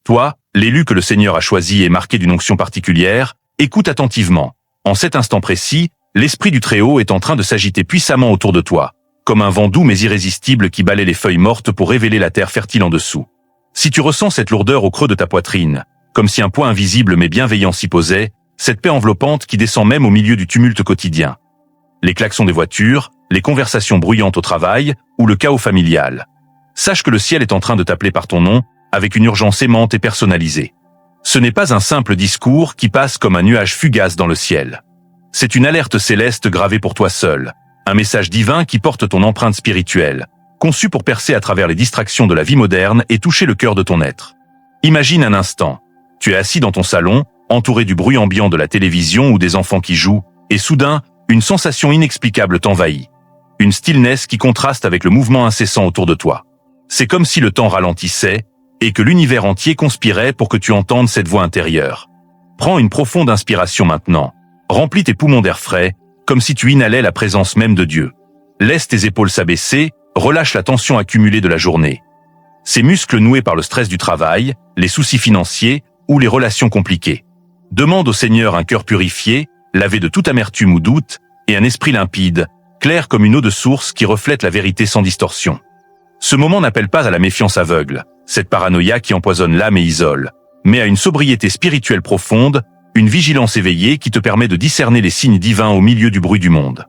Toi, l'élu que le Seigneur a choisi et marqué d'une onction particulière, écoute attentivement. En cet instant précis, l'Esprit du Très-Haut est en train de s'agiter puissamment autour de toi, comme un vent doux mais irrésistible qui balaie les feuilles mortes pour révéler la terre fertile en dessous. Si tu ressens cette lourdeur au creux de ta poitrine, comme si un poids invisible mais bienveillant s'y posait, cette paix enveloppante qui descend même au milieu du tumulte quotidien. Les klaxons des voitures, les conversations bruyantes au travail ou le chaos familial. Sache que le ciel est en train de t'appeler par ton nom, avec une urgence aimante et personnalisée. Ce n'est pas un simple discours qui passe comme un nuage fugace dans le ciel. C'est une alerte céleste gravée pour toi seul, un message divin qui porte ton empreinte spirituelle, conçu pour percer à travers les distractions de la vie moderne et toucher le cœur de ton être. Imagine un instant, tu es assis dans ton salon, entouré du bruit ambiant de la télévision ou des enfants qui jouent, et soudain, une sensation inexplicable t'envahit. Une stillness qui contraste avec le mouvement incessant autour de toi. C'est comme si le temps ralentissait, et que l'univers entier conspirait pour que tu entendes cette voix intérieure. Prends une profonde inspiration maintenant. Remplis tes poumons d'air frais, comme si tu inhalais la présence même de Dieu. Laisse tes épaules s'abaisser, relâche la tension accumulée de la journée. Ces muscles noués par le stress du travail, les soucis financiers ou les relations compliquées. Demande au Seigneur un cœur purifié, lavé de toute amertume ou doute, et un esprit limpide, clair comme une eau de source qui reflète la vérité sans distorsion. Ce moment n'appelle pas à la méfiance aveugle, cette paranoïa qui empoisonne l'âme et isole, mais à une sobriété spirituelle profonde, une vigilance éveillée qui te permet de discerner les signes divins au milieu du bruit du monde.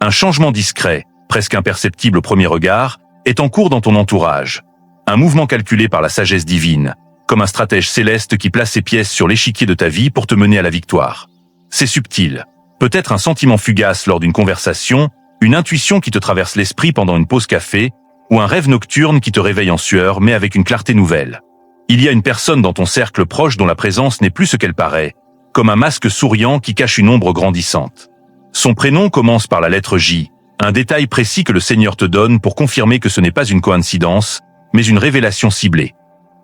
Un changement discret, presque imperceptible au premier regard, est en cours dans ton entourage. Un mouvement calculé par la sagesse divine, comme un stratège céleste qui place ses pièces sur l'échiquier de ta vie pour te mener à la victoire. C'est subtil. Peut-être un sentiment fugace lors d'une conversation, une intuition qui te traverse l'esprit pendant une pause café, ou un rêve nocturne qui te réveille en sueur mais avec une clarté nouvelle. Il y a une personne dans ton cercle proche dont la présence n'est plus ce qu'elle paraît, comme un masque souriant qui cache une ombre grandissante. Son prénom commence par la lettre J, un détail précis que le Seigneur te donne pour confirmer que ce n'est pas une coïncidence, mais une révélation ciblée.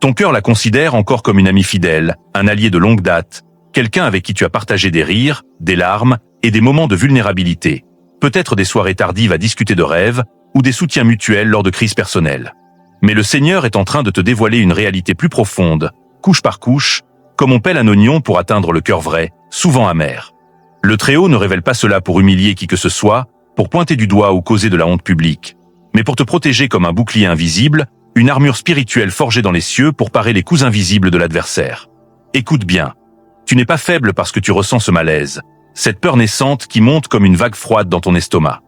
Ton cœur la considère encore comme une amie fidèle, un allié de longue date, quelqu'un avec qui tu as partagé des rires, des larmes et des moments de vulnérabilité, peut-être des soirées tardives à discuter de rêves ou des soutiens mutuels lors de crises personnelles. Mais le Seigneur est en train de te dévoiler une réalité plus profonde, couche par couche, comme on pèle un oignon pour atteindre le cœur vrai, souvent amer. Le Très-Haut ne révèle pas cela pour humilier qui que ce soit, pour pointer du doigt ou causer de la honte publique, mais pour te protéger comme un bouclier invisible, une armure spirituelle forgée dans les cieux pour parer les coups invisibles de l'adversaire. Écoute bien. Tu n'es pas faible parce que tu ressens ce malaise, cette peur naissante qui monte comme une vague froide dans ton estomac.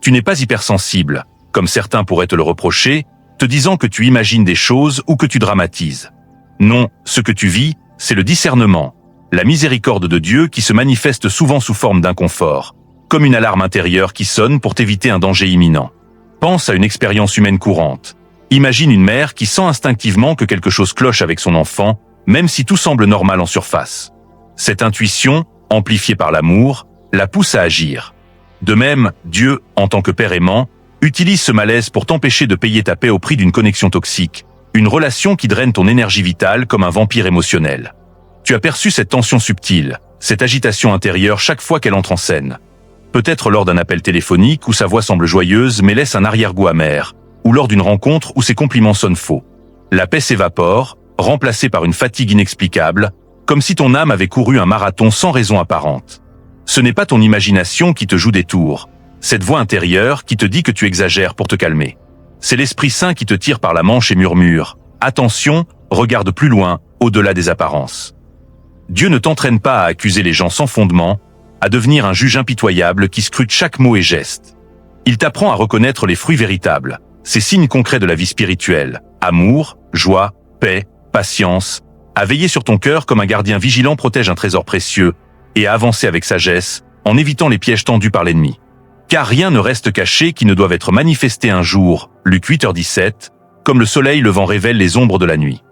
Tu n'es pas hypersensible, comme certains pourraient te le reprocher, te disant que tu imagines des choses ou que tu dramatises. Non, ce que tu vis, c'est le discernement, la miséricorde de Dieu qui se manifeste souvent sous forme d'inconfort, comme une alarme intérieure qui sonne pour t'éviter un danger imminent. Pense à une expérience humaine courante. Imagine une mère qui sent instinctivement que quelque chose cloche avec son enfant, même si tout semble normal en surface. Cette intuition, amplifiée par l'amour, la pousse à agir. De même, Dieu, en tant que Père aimant, utilise ce malaise pour t'empêcher de payer ta paix au prix d'une connexion toxique, une relation qui draine ton énergie vitale comme un vampire émotionnel. Tu as perçu cette tension subtile, cette agitation intérieure chaque fois qu'elle entre en scène. Peut-être lors d'un appel téléphonique où sa voix semble joyeuse mais laisse un arrière-goût amer, ou lors d'une rencontre où ses compliments sonnent faux. La paix s'évapore, remplacée par une fatigue inexplicable, comme si ton âme avait couru un marathon sans raison apparente. Ce n'est pas ton imagination qui te joue des tours, cette voix intérieure qui te dit que tu exagères pour te calmer. C'est l'Esprit Saint qui te tire par la manche et murmure « Attention, regarde plus loin, au-delà des apparences ». Dieu ne t'entraîne pas à accuser les gens sans fondement, à devenir un juge impitoyable qui scrute chaque mot et geste. Il t'apprend à reconnaître les fruits véritables, ces signes concrets de la vie spirituelle, amour, joie, paix, patience, à veiller sur ton cœur comme un gardien vigilant protège un trésor précieux, et à avancer avec sagesse, en évitant les pièges tendus par l'ennemi. Car rien ne reste caché qui ne doive être manifesté un jour, Luc 8h17, comme le soleil levant révèle les ombres de la nuit.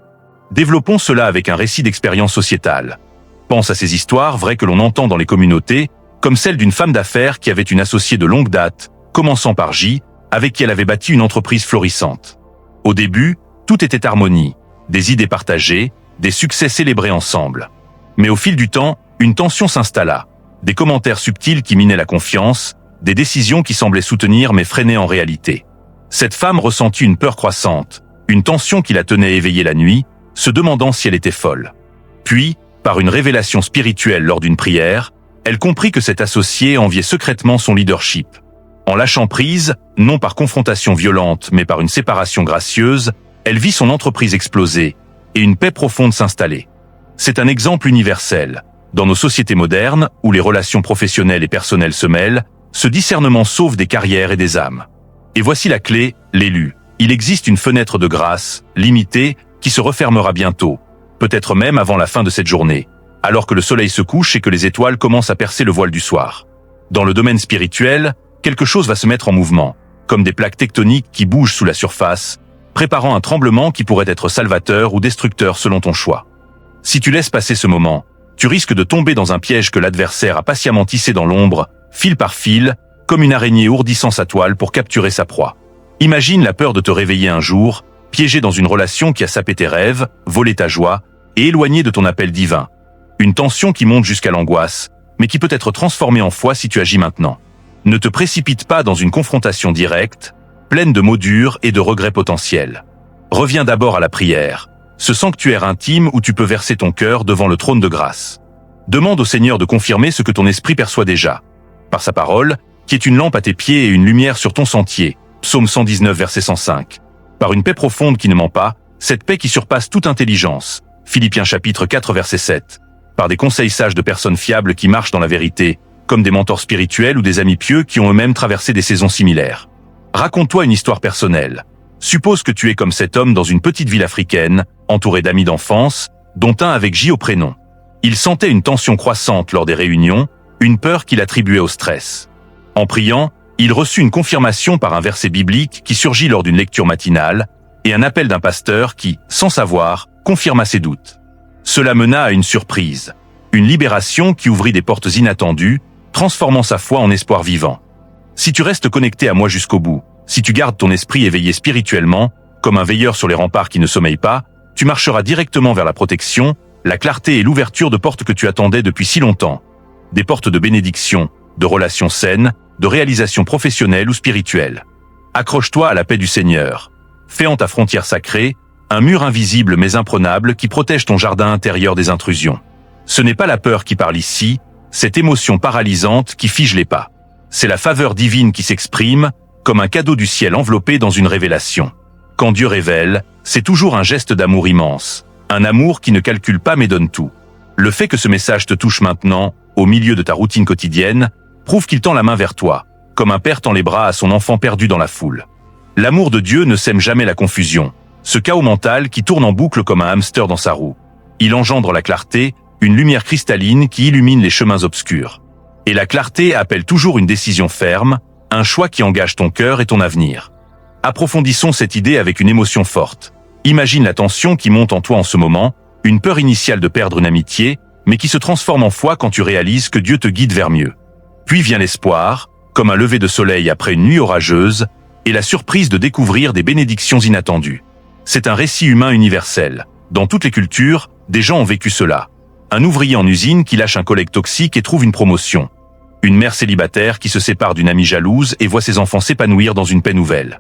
Développons cela avec un récit d'expérience sociétale. Pense à ces histoires vraies que l'on entend dans les communautés, comme celle d'une femme d'affaires qui avait une associée de longue date, commençant par J, avec qui elle avait bâti une entreprise florissante. Au début, tout était harmonie, des idées partagées, des succès célébrés ensemble. Mais au fil du temps, une tension s'installa, des commentaires subtils qui minaient la confiance, des décisions qui semblaient soutenir mais freinaient en réalité. Cette femme ressentit une peur croissante, une tension qui la tenait éveillée la nuit, se demandant si elle était folle. Puis, par une révélation spirituelle lors d'une prière, elle comprit que cet associé enviait secrètement son leadership. En lâchant prise, non par confrontation violente mais par une séparation gracieuse, elle vit son entreprise exploser et une paix profonde s'installer. C'est un exemple universel. Dans nos sociétés modernes, où les relations professionnelles et personnelles se mêlent, ce discernement sauve des carrières et des âmes. Et voici la clé, l'élu. Il existe une fenêtre de grâce, limitée, qui se refermera bientôt, peut-être même avant la fin de cette journée, alors que le soleil se couche et que les étoiles commencent à percer le voile du soir. Dans le domaine spirituel, quelque chose va se mettre en mouvement, comme des plaques tectoniques qui bougent sous la surface, préparant un tremblement qui pourrait être salvateur ou destructeur selon ton choix. Si tu laisses passer ce moment, tu risques de tomber dans un piège que l'adversaire a patiemment tissé dans l'ombre, fil par fil, comme une araignée ourdissant sa toile pour capturer sa proie. Imagine la peur de te réveiller un jour, piégé dans une relation qui a sapé tes rêves, volé ta joie et éloigné de ton appel divin. Une tension qui monte jusqu'à l'angoisse, mais qui peut être transformée en foi si tu agis maintenant. Ne te précipite pas dans une confrontation directe, pleine de mots durs et de regrets potentiels. Reviens d'abord à la prière, ce sanctuaire intime où tu peux verser ton cœur devant le trône de grâce. Demande au Seigneur de confirmer ce que ton esprit perçoit déjà. Par sa parole, qui est une lampe à tes pieds et une lumière sur ton sentier. Psaume 119, verset 105. Par une paix profonde qui ne ment pas, cette paix qui surpasse toute intelligence. Philippiens chapitre 4, verset 7. Par des conseils sages de personnes fiables qui marchent dans la vérité, comme des mentors spirituels ou des amis pieux qui ont eux-mêmes traversé des saisons similaires. Raconte-toi une histoire personnelle. Suppose que tu es comme cet homme dans une petite ville africaine, entouré d'amis d'enfance, dont un avec J au prénom. Il sentait une tension croissante lors des réunions, une peur qu'il attribuait au stress. En priant, il reçut une confirmation par un verset biblique qui surgit lors d'une lecture matinale, et un appel d'un pasteur qui, sans savoir, confirma ses doutes. Cela mena à une surprise, une libération qui ouvrit des portes inattendues, transformant sa foi en espoir vivant. Si tu restes connecté à moi jusqu'au bout, si tu gardes ton esprit éveillé spirituellement, comme un veilleur sur les remparts qui ne sommeille pas, tu marcheras directement vers la protection, la clarté et l'ouverture de portes que tu attendais depuis si longtemps. Des portes de bénédiction, de relations saines, de réalisations professionnelles ou spirituelles. Accroche-toi à la paix du Seigneur. Fais en ta frontière sacrée, un mur invisible mais imprenable qui protège ton jardin intérieur des intrusions. Ce n'est pas la peur qui parle ici, cette émotion paralysante qui fige les pas. C'est la faveur divine qui s'exprime, comme un cadeau du ciel enveloppé dans une révélation. Quand Dieu révèle, c'est toujours un geste d'amour immense, un amour qui ne calcule pas mais donne tout. Le fait que ce message te touche maintenant, au milieu de ta routine quotidienne, prouve qu'il tend la main vers toi, comme un père tend les bras à son enfant perdu dans la foule. L'amour de Dieu ne sème jamais la confusion, ce chaos mental qui tourne en boucle comme un hamster dans sa roue. Il engendre la clarté, une lumière cristalline qui illumine les chemins obscurs. Et la clarté appelle toujours une décision ferme, un choix qui engage ton cœur et ton avenir. Approfondissons cette idée avec une émotion forte. Imagine la tension qui monte en toi en ce moment, une peur initiale de perdre une amitié, mais qui se transforme en foi quand tu réalises que Dieu te guide vers mieux. Puis vient l'espoir, comme un lever de soleil après une nuit orageuse, et la surprise de découvrir des bénédictions inattendues. C'est un récit humain universel. Dans toutes les cultures, des gens ont vécu cela. Un ouvrier en usine qui lâche un collègue toxique et trouve une promotion. Une mère célibataire qui se sépare d'une amie jalouse et voit ses enfants s'épanouir dans une paix nouvelle.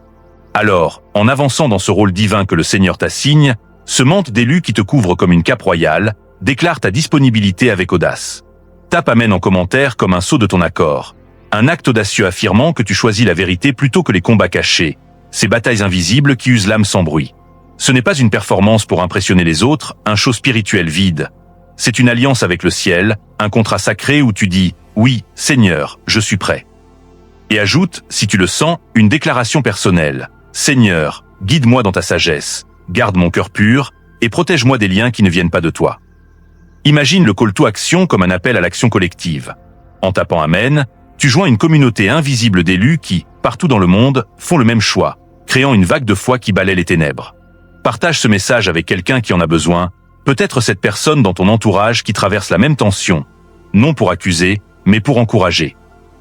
Alors, en avançant dans ce rôle divin que le Seigneur t'assigne, ce mante d'élu qui te couvre comme une cape royale, déclare ta disponibilité avec audace. Tape Amen en commentaire comme un sceau de ton accord. Un acte audacieux affirmant que tu choisis la vérité plutôt que les combats cachés, ces batailles invisibles qui usent l'âme sans bruit. Ce n'est pas une performance pour impressionner les autres, un show spirituel vide. C'est une alliance avec le ciel, un contrat sacré où tu dis « Oui, Seigneur, je suis prêt ». Et ajoute, si tu le sens, une déclaration personnelle. « Seigneur, guide-moi dans ta sagesse, garde mon cœur pur et protège-moi des liens qui ne viennent pas de toi ». Imagine le call to action comme un appel à l'action collective. En tapant Amen, tu joins une communauté invisible d'élus qui, partout dans le monde, font le même choix, créant une vague de foi qui balaie les ténèbres. Partage ce message avec quelqu'un qui en a besoin, peut-être cette personne dans ton entourage qui traverse la même tension, non pour accuser, mais pour encourager.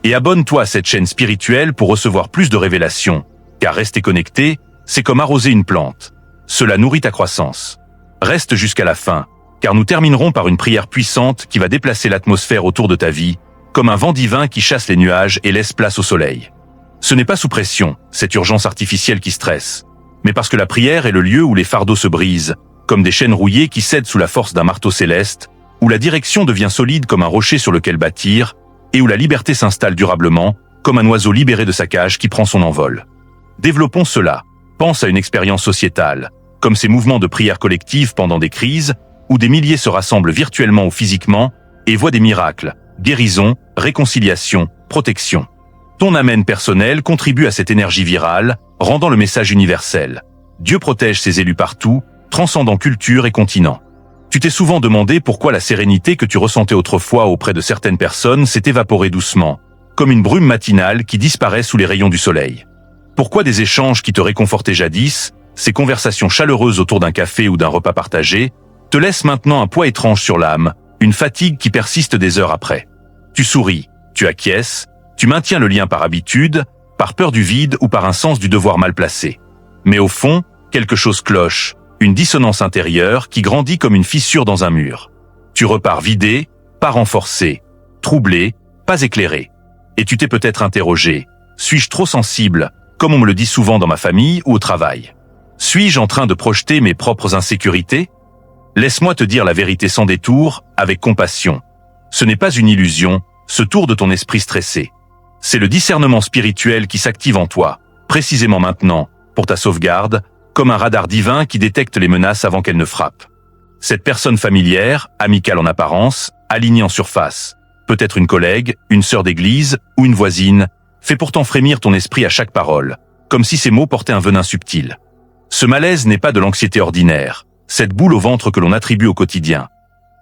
Et abonne-toi à cette chaîne spirituelle pour recevoir plus de révélations, car rester connecté, c'est comme arroser une plante. Cela nourrit ta croissance. Reste jusqu'à la fin, car nous terminerons par une prière puissante qui va déplacer l'atmosphère autour de ta vie, comme un vent divin qui chasse les nuages et laisse place au soleil. Ce n'est pas sous pression, cette urgence artificielle qui stresse, mais parce que la prière est le lieu où les fardeaux se brisent, comme des chaînes rouillées qui cèdent sous la force d'un marteau céleste, où la direction devient solide comme un rocher sur lequel bâtir, et où la liberté s'installe durablement, comme un oiseau libéré de sa cage qui prend son envol. Développons cela. Pense à une expérience sociétale, comme ces mouvements de prière collective pendant des crises, où des milliers se rassemblent virtuellement ou physiquement, et voient des miracles, guérison, réconciliation, protection. Ton amen personnel contribue à cette énergie virale, rendant le message universel. Dieu protège ses élus partout, transcendant culture et continent. Tu t'es souvent demandé pourquoi la sérénité que tu ressentais autrefois auprès de certaines personnes s'est évaporée doucement, comme une brume matinale qui disparaît sous les rayons du soleil. Pourquoi des échanges qui te réconfortaient jadis, ces conversations chaleureuses autour d'un café ou d'un repas partagé, te laissent maintenant un poids étrange sur l'âme, une fatigue qui persiste des heures après. Tu souris, tu acquiesces, tu maintiens le lien par habitude, par peur du vide ou par un sens du devoir mal placé. Mais au fond, quelque chose cloche, une dissonance intérieure qui grandit comme une fissure dans un mur. Tu repars vidé, pas renforcé, troublé, pas éclairé. Et tu t'es peut-être interrogé, suis-je trop sensible, comme on me le dit souvent dans ma famille ou au travail? Suis-je en train de projeter mes propres insécurités? Laisse-moi te dire la vérité sans détour, avec compassion. Ce n'est pas une illusion, ce tour de ton esprit stressé. C'est le discernement spirituel qui s'active en toi, précisément maintenant, pour ta sauvegarde, comme un radar divin qui détecte les menaces avant qu'elles ne frappent. Cette personne familière, amicale en apparence, alignée en surface, peut-être une collègue, une sœur d'église ou une voisine, fait pourtant frémir ton esprit à chaque parole, comme si ces mots portaient un venin subtil. Ce malaise n'est pas de l'anxiété ordinaire, cette boule au ventre que l'on attribue au quotidien.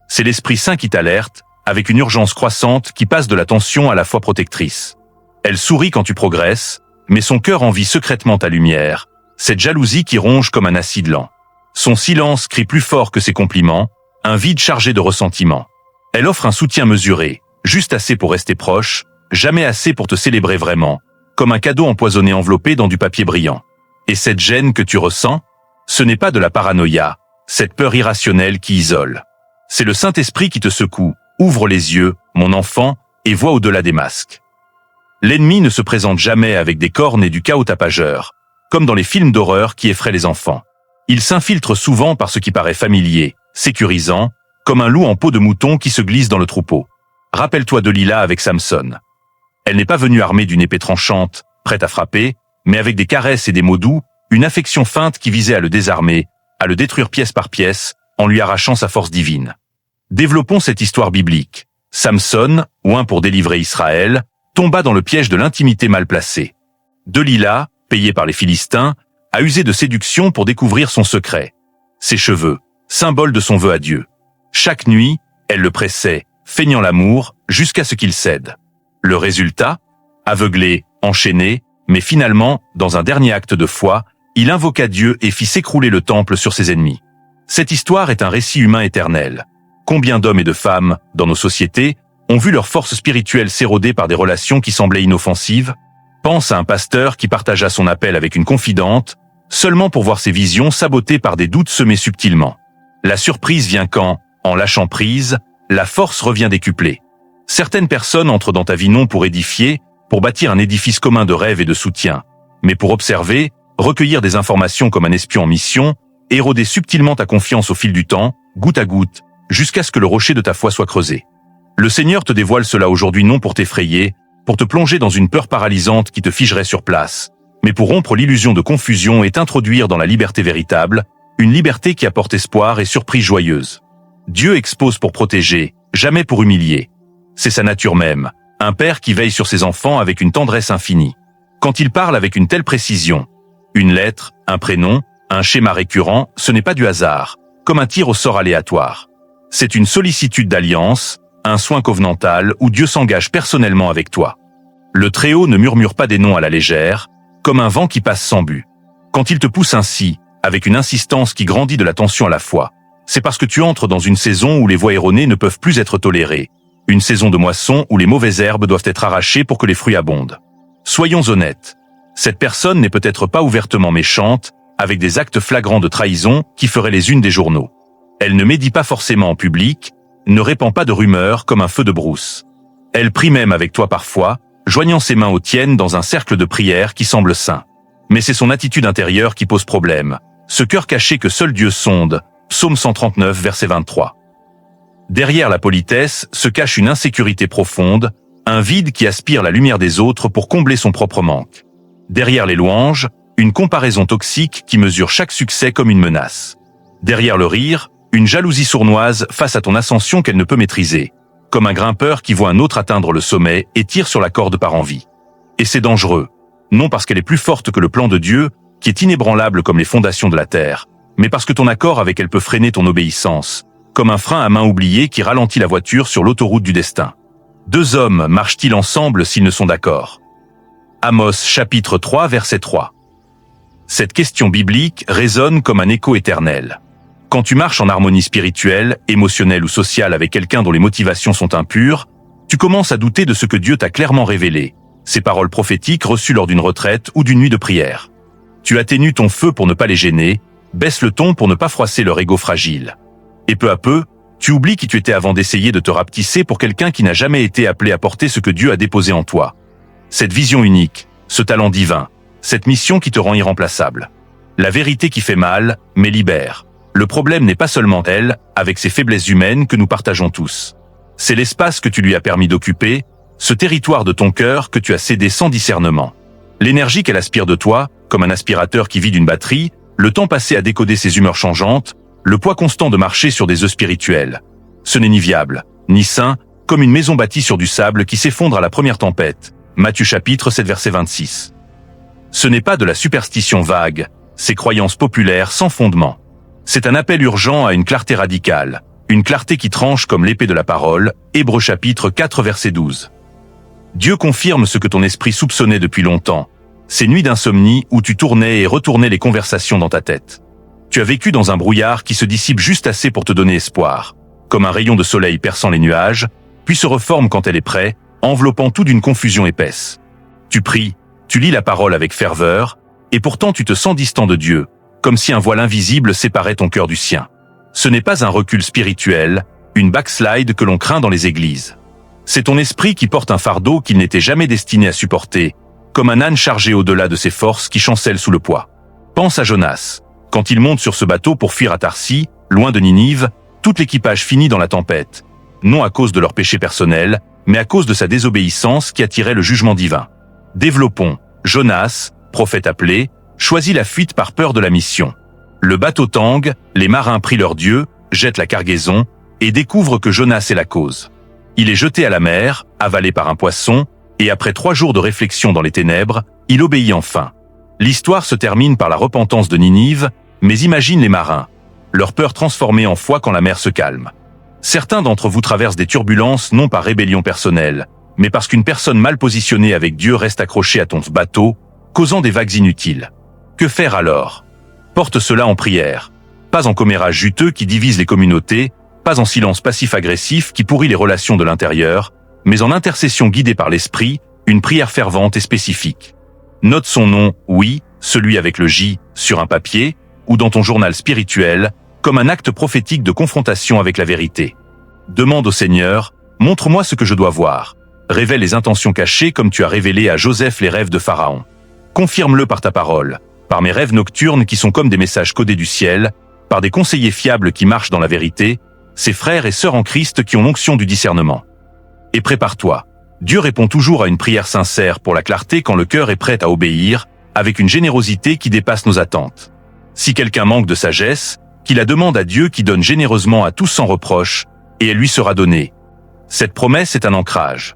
C'est l'Esprit Saint qui t'alerte, avec une urgence croissante qui passe de la tension à la foi protectrice. Elle sourit quand tu progresses, mais son cœur envie secrètement ta lumière, cette jalousie qui ronge comme un acide lent. Son silence crie plus fort que ses compliments, un vide chargé de ressentiment. Elle offre un soutien mesuré, juste assez pour rester proche, jamais assez pour te célébrer vraiment, comme un cadeau empoisonné enveloppé dans du papier brillant. Et cette gêne que tu ressens, ce n'est pas de la paranoïa, cette peur irrationnelle qui isole. C'est le Saint-Esprit qui te secoue, ouvre les yeux, mon enfant, et voit au-delà des masques. L'ennemi ne se présente jamais avec des cornes et du chaos tapageur, comme dans les films d'horreur qui effraient les enfants. Il s'infiltre souvent par ce qui paraît familier, sécurisant, comme un loup en peau de mouton qui se glisse dans le troupeau. Rappelle-toi de Lila avec Samson. Elle n'est pas venue armée d'une épée tranchante, prête à frapper, mais avec des caresses et des mots doux, une affection feinte qui visait à le désarmer, à le détruire pièce par pièce, en lui arrachant sa force divine. Développons cette histoire biblique. Samson, oint pour délivrer Israël, tomba dans le piège de l'intimité mal placée. Delila, payée par les Philistins, a usé de séduction pour découvrir son secret. Ses cheveux, symbole de son vœu à Dieu. Chaque nuit, elle le pressait, feignant l'amour, jusqu'à ce qu'il cède. Le résultat? Aveuglé, enchaîné, mais finalement, dans un dernier acte de foi, il invoqua Dieu et fit s'écrouler le temple sur ses ennemis. Cette histoire est un récit humain éternel. Combien d'hommes et de femmes, dans nos sociétés, ont vu leur force spirituelle s'éroder par des relations qui semblaient inoffensives? Pense à un pasteur qui partagea son appel avec une confidente, seulement pour voir ses visions sabotées par des doutes semés subtilement. La surprise vient quand, en lâchant prise, la force revient décuplée. Certaines personnes entrent dans ta vie non pour édifier, pour bâtir un édifice commun de rêve et de soutien, mais pour observer, recueillir des informations comme un espion en mission, éroder subtilement ta confiance au fil du temps, goutte à goutte, jusqu'à ce que le rocher de ta foi soit creusé. Le Seigneur te dévoile cela aujourd'hui non pour t'effrayer, pour te plonger dans une peur paralysante qui te figerait sur place, mais pour rompre l'illusion de confusion et t'introduire dans la liberté véritable, une liberté qui apporte espoir et surprise joyeuse. Dieu expose pour protéger, jamais pour humilier. C'est sa nature même, un père qui veille sur ses enfants avec une tendresse infinie. Quand il parle avec une telle précision, une lettre, un prénom, un schéma récurrent, ce n'est pas du hasard, comme un tir au sort aléatoire. C'est une sollicitude d'alliance, un soin covenantal où Dieu s'engage personnellement avec toi. Le Très-Haut ne murmure pas des noms à la légère, comme un vent qui passe sans but. Quand il te pousse ainsi, avec une insistance qui grandit de la tension à la fois, c'est parce que tu entres dans une saison où les voies erronées ne peuvent plus être tolérées, une saison de moisson où les mauvaises herbes doivent être arrachées pour que les fruits abondent. Soyons honnêtes, cette personne n'est peut-être pas ouvertement méchante, avec des actes flagrants de trahison qui feraient les unes des journaux. Elle ne médit pas forcément en public, ne répand pas de rumeurs comme un feu de brousse. Elle prie même avec toi parfois, joignant ses mains aux tiennes dans un cercle de prière qui semble sain. Mais c'est son attitude intérieure qui pose problème, ce cœur caché que seul Dieu sonde, Psaume 139, verset 23. Derrière la politesse se cache une insécurité profonde, un vide qui aspire la lumière des autres pour combler son propre manque. Derrière les louanges, une comparaison toxique qui mesure chaque succès comme une menace. Derrière le rire, une jalousie sournoise face à ton ascension qu'elle ne peut maîtriser, comme un grimpeur qui voit un autre atteindre le sommet et tire sur la corde par envie. Et c'est dangereux, non parce qu'elle est plus forte que le plan de Dieu, qui est inébranlable comme les fondations de la terre, mais parce que ton accord avec elle peut freiner ton obéissance, comme un frein à main oublié qui ralentit la voiture sur l'autoroute du destin. Deux hommes marchent-ils ensemble s'ils ne sont d'accord? Amos chapitre 3 verset 3. Cette question biblique résonne comme un écho éternel. Quand tu marches en harmonie spirituelle, émotionnelle ou sociale avec quelqu'un dont les motivations sont impures, tu commences à douter de ce que Dieu t'a clairement révélé, ces paroles prophétiques reçues lors d'une retraite ou d'une nuit de prière. Tu atténues ton feu pour ne pas les gêner, baisses le ton pour ne pas froisser leur ego fragile. Et peu à peu, tu oublies qui tu étais avant d'essayer de te rapetisser pour quelqu'un qui n'a jamais été appelé à porter ce que Dieu a déposé en toi. Cette vision unique, ce talent divin, cette mission qui te rend irremplaçable. La vérité qui fait mal, mais libère. Le problème n'est pas seulement elle, avec ses faiblesses humaines que nous partageons tous. C'est l'espace que tu lui as permis d'occuper, ce territoire de ton cœur que tu as cédé sans discernement. L'énergie qu'elle aspire de toi, comme un aspirateur qui vide une batterie, le temps passé à décoder ses humeurs changeantes, le poids constant de marcher sur des œufs spirituels. Ce n'est ni viable, ni sain, comme une maison bâtie sur du sable qui s'effondre à la première tempête. Matthieu chapitre 7 verset 26. Ce n'est pas de la superstition vague, ces croyances populaires sans fondement. C'est un appel urgent à une clarté radicale, une clarté qui tranche comme l'épée de la parole, Hébreux chapitre 4 verset 12. Dieu confirme ce que ton esprit soupçonnait depuis longtemps, ces nuits d'insomnie où tu tournais et retournais les conversations dans ta tête. Tu as vécu dans un brouillard qui se dissipe juste assez pour te donner espoir, comme un rayon de soleil perçant les nuages, puis se reforme quand elle est prête, enveloppant tout d'une confusion épaisse. Tu pries, tu lis la parole avec ferveur, et pourtant tu te sens distant de Dieu, comme si un voile invisible séparait ton cœur du sien. Ce n'est pas un recul spirituel, une backslide que l'on craint dans les églises. C'est ton esprit qui porte un fardeau qu'il n'était jamais destiné à supporter, comme un âne chargé au-delà de ses forces qui chancelle sous le poids. Pense à Jonas. Quand il monte sur ce bateau pour fuir à Tarsis, loin de Ninive, tout l'équipage finit dans la tempête. Non à cause de leur péché personnel, mais à cause de sa désobéissance qui attirait le jugement divin. Développons. Jonas, prophète appelé, choisit la fuite par peur de la mission. Le bateau tangue, les marins prient leur Dieu, jettent la cargaison, et découvrent que Jonas est la cause. Il est jeté à la mer, avalé par un poisson, et après 3 jours de réflexion dans les ténèbres, il obéit enfin. L'histoire se termine par la repentance de Ninive, mais imagine les marins, leur peur transformée en foi quand la mer se calme. Certains d'entre vous traversent des turbulences non par rébellion personnelle, mais parce qu'une personne mal positionnée avec Dieu reste accrochée à ton bateau, causant des vagues inutiles. Que faire alors? Porte cela en prière. Pas en commérage juteux qui divise les communautés, pas en silence passif-agressif qui pourrit les relations de l'intérieur, mais en intercession guidée par l'esprit, une prière fervente et spécifique. Note son nom, oui, celui avec le J, sur un papier, ou dans ton journal spirituel, comme un acte prophétique de confrontation avec la vérité. Demande au Seigneur, montre-moi ce que je dois voir. Révèle les intentions cachées comme tu as révélé à Joseph les rêves de Pharaon. Confirme-le par ta parole, par mes rêves nocturnes qui sont comme des messages codés du ciel, par des conseillers fiables qui marchent dans la vérité, ces frères et sœurs en Christ qui ont l'onction du discernement. Et prépare-toi. Dieu répond toujours à une prière sincère pour la clarté quand le cœur est prêt à obéir, avec une générosité qui dépasse nos attentes. Si quelqu'un manque de sagesse, qu'il la demande à Dieu qui donne généreusement à tous sans reproche, et elle lui sera donnée. Cette promesse est un ancrage.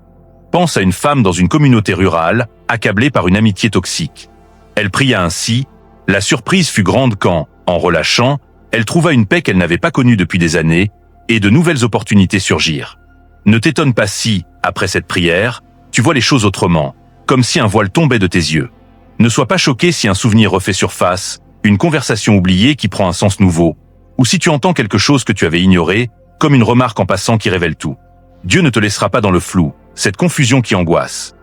Pense à une femme dans une communauté rurale, accablée par une amitié toxique. Elle pria ainsi, la surprise fut grande quand, en relâchant, elle trouva une paix qu'elle n'avait pas connue depuis des années, et de nouvelles opportunités surgirent. Ne t'étonne pas si, après cette prière, tu vois les choses autrement, comme si un voile tombait de tes yeux. Ne sois pas choqué si un souvenir refait surface, une conversation oubliée qui prend un sens nouveau, ou si tu entends quelque chose que tu avais ignoré, comme une remarque en passant qui révèle tout. Dieu ne te laissera pas dans le flou, cette confusion qui angoisse.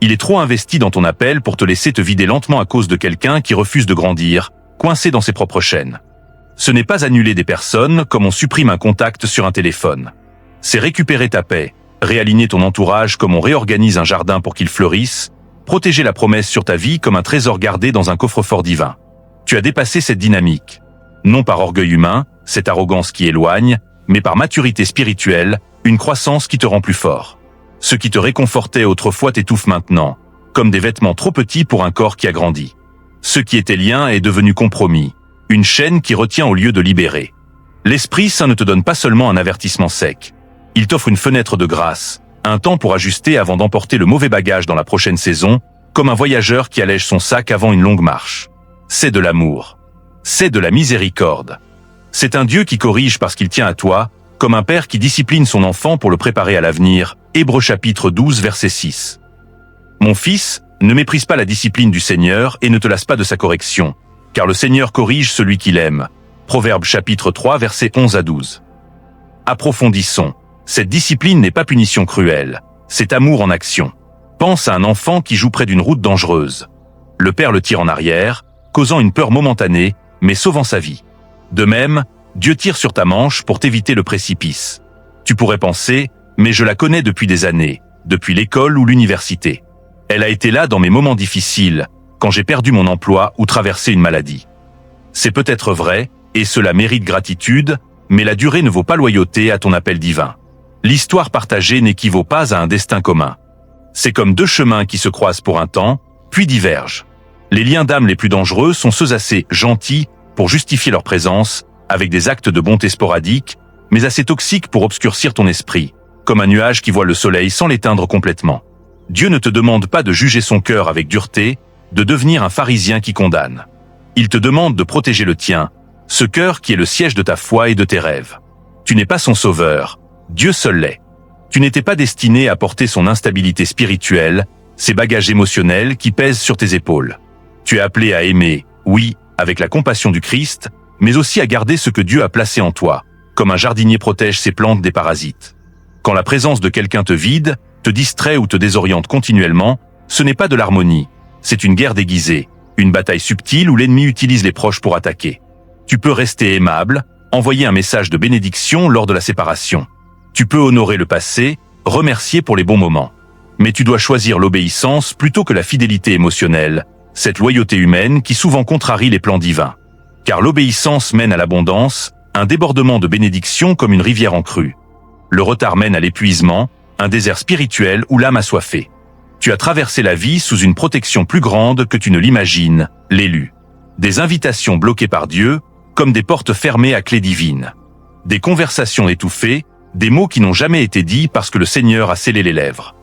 Il est trop investi dans ton appel pour te laisser te vider lentement à cause de quelqu'un qui refuse de grandir, coincé dans ses propres chaînes. Ce n'est pas annuler des personnes comme on supprime un contact sur un téléphone. C'est récupérer ta paix, réaligner ton entourage comme on réorganise un jardin pour qu'il fleurisse, protéger la promesse sur ta vie comme un trésor gardé dans un coffre-fort divin. Tu as dépassé cette dynamique. Non par orgueil humain, cette arrogance qui éloigne, mais par maturité spirituelle, une croissance qui te rend plus fort. Ce qui te réconfortait autrefois t'étouffe maintenant, comme des vêtements trop petits pour un corps qui a grandi. Ce qui était lien est devenu compromis, une chaîne qui retient au lieu de libérer. L'Esprit Saint ne te donne pas seulement un avertissement sec. Il t'offre une fenêtre de grâce, un temps pour ajuster avant d'emporter le mauvais bagage dans la prochaine saison, comme un voyageur qui allège son sac avant une longue marche. C'est de l'amour. C'est de la miséricorde. C'est un Dieu qui corrige parce qu'il tient à toi, comme un père qui discipline son enfant pour le préparer à l'avenir. Hébreux chapitre 12 verset 6. Mon fils, ne méprise pas la discipline du Seigneur et ne te lasse pas de sa correction, car le Seigneur corrige celui qu'il aime. Proverbes chapitre 3 versets 11 à 12. Approfondissons. Cette discipline n'est pas punition cruelle, c'est amour en action. Pense à un enfant qui joue près d'une route dangereuse. Le père le tire en arrière, causant une peur momentanée, mais sauvant sa vie. De même, Dieu tire sur ta manche pour t'éviter le précipice. Tu pourrais penser, mais je la connais depuis des années, depuis l'école ou l'université. Elle a été là dans mes moments difficiles, quand j'ai perdu mon emploi ou traversé une maladie. C'est peut-être vrai, et cela mérite gratitude, mais la durée ne vaut pas loyauté à ton appel divin. L'histoire partagée n'équivaut pas à un destin commun. C'est comme deux chemins qui se croisent pour un temps, puis divergent. Les liens d'âme les plus dangereux sont ceux assez gentils pour justifier leur présence, avec des actes de bonté sporadiques, mais assez toxiques pour obscurcir ton esprit, comme un nuage qui voit le soleil sans l'éteindre complètement. Dieu ne te demande pas de juger son cœur avec dureté, de devenir un pharisien qui condamne. Il te demande de protéger le tien, ce cœur qui est le siège de ta foi et de tes rêves. Tu n'es pas son sauveur, Dieu seul l'est. Tu n'étais pas destiné à porter son instabilité spirituelle, ses bagages émotionnels qui pèsent sur tes épaules. Tu es appelé à aimer, oui, avec la compassion du Christ, mais aussi à garder ce que Dieu a placé en toi, comme un jardinier protège ses plantes des parasites. Quand la présence de quelqu'un te vide, te distrait ou te désoriente continuellement, ce n'est pas de l'harmonie, c'est une guerre déguisée, une bataille subtile où l'ennemi utilise les proches pour attaquer. Tu peux rester aimable, envoyer un message de bénédiction lors de la séparation. Tu peux honorer le passé, remercier pour les bons moments. Mais tu dois choisir l'obéissance plutôt que la fidélité émotionnelle, cette loyauté humaine qui souvent contrarie les plans divins. Car l'obéissance mène à l'abondance, un débordement de bénédiction comme une rivière en crue. Le retard mène à l'épuisement, un désert spirituel où l'âme assoiffée. Tu as traversé la vie sous une protection plus grande que tu ne l'imagines, l'élu. Des invitations bloquées par Dieu, comme des portes fermées à clé divine. Des conversations étouffées, des mots qui n'ont jamais été dits parce que le Seigneur a scellé les lèvres.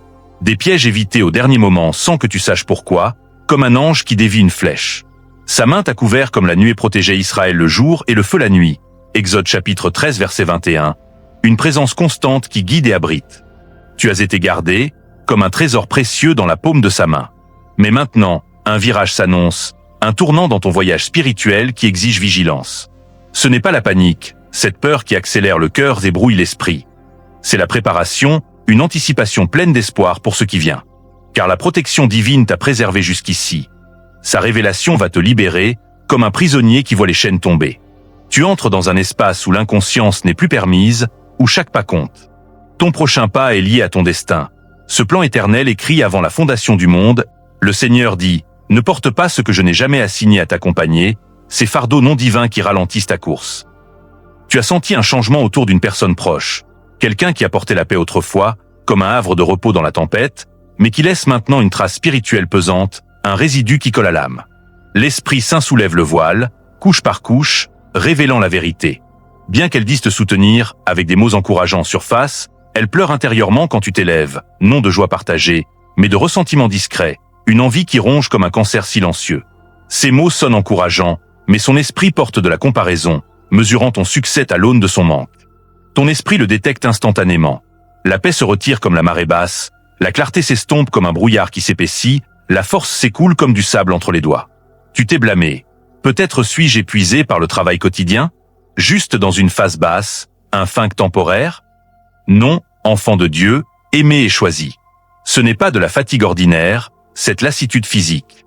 Des pièges évités au dernier moment sans que tu saches pourquoi, comme un ange qui dévie une flèche. Sa main t'a couvert comme la nuée protégeait Israël le jour et le feu la nuit. Exode chapitre 13 verset 21. Une présence constante qui guide et abrite. Tu as été gardé, comme un trésor précieux dans la paume de sa main. Mais maintenant, un virage s'annonce, un tournant dans ton voyage spirituel qui exige vigilance. Ce n'est pas la panique, cette peur qui accélère le cœur et brouille l'esprit. C'est la préparation, une anticipation pleine d'espoir pour ce qui vient. Car la protection divine t'a préservé jusqu'ici. Sa révélation va te libérer, comme un prisonnier qui voit les chaînes tomber. Tu entres dans un espace où l'inconscience n'est plus permise, où chaque pas compte. Ton prochain pas est lié à ton destin. Ce plan éternel écrit avant la fondation du monde, le Seigneur dit « Ne porte pas ce que je n'ai jamais assigné à t'accompagner, ces fardeaux non divins qui ralentissent ta course. » Tu as senti un changement autour d'une personne proche, quelqu'un qui apportait la paix autrefois, comme un havre de repos dans la tempête, mais qui laisse maintenant une trace spirituelle pesante, un résidu qui colle à l'âme. L'Esprit Saint soulève le voile, couche par couche, révélant la vérité. Bien qu'elle dise te soutenir, avec des mots encourageants en surface, elle pleure intérieurement quand tu t'élèves, non de joie partagée, mais de ressentiment discret, une envie qui ronge comme un cancer silencieux. Ces mots sonnent encourageants, mais son esprit porte de la comparaison, mesurant ton succès à l'aune de son manque. Ton esprit le détecte instantanément. La paix se retire comme la marée basse, la clarté s'estompe comme un brouillard qui s'épaissit, la force s'écoule comme du sable entre les doigts. Tu t'es blâmé. Peut-être suis-je épuisé par le travail quotidien? Juste dans une phase basse, un funk temporaire? Non, enfant de Dieu, aimé et choisi. Ce n'est pas de la fatigue ordinaire, cette lassitude physique.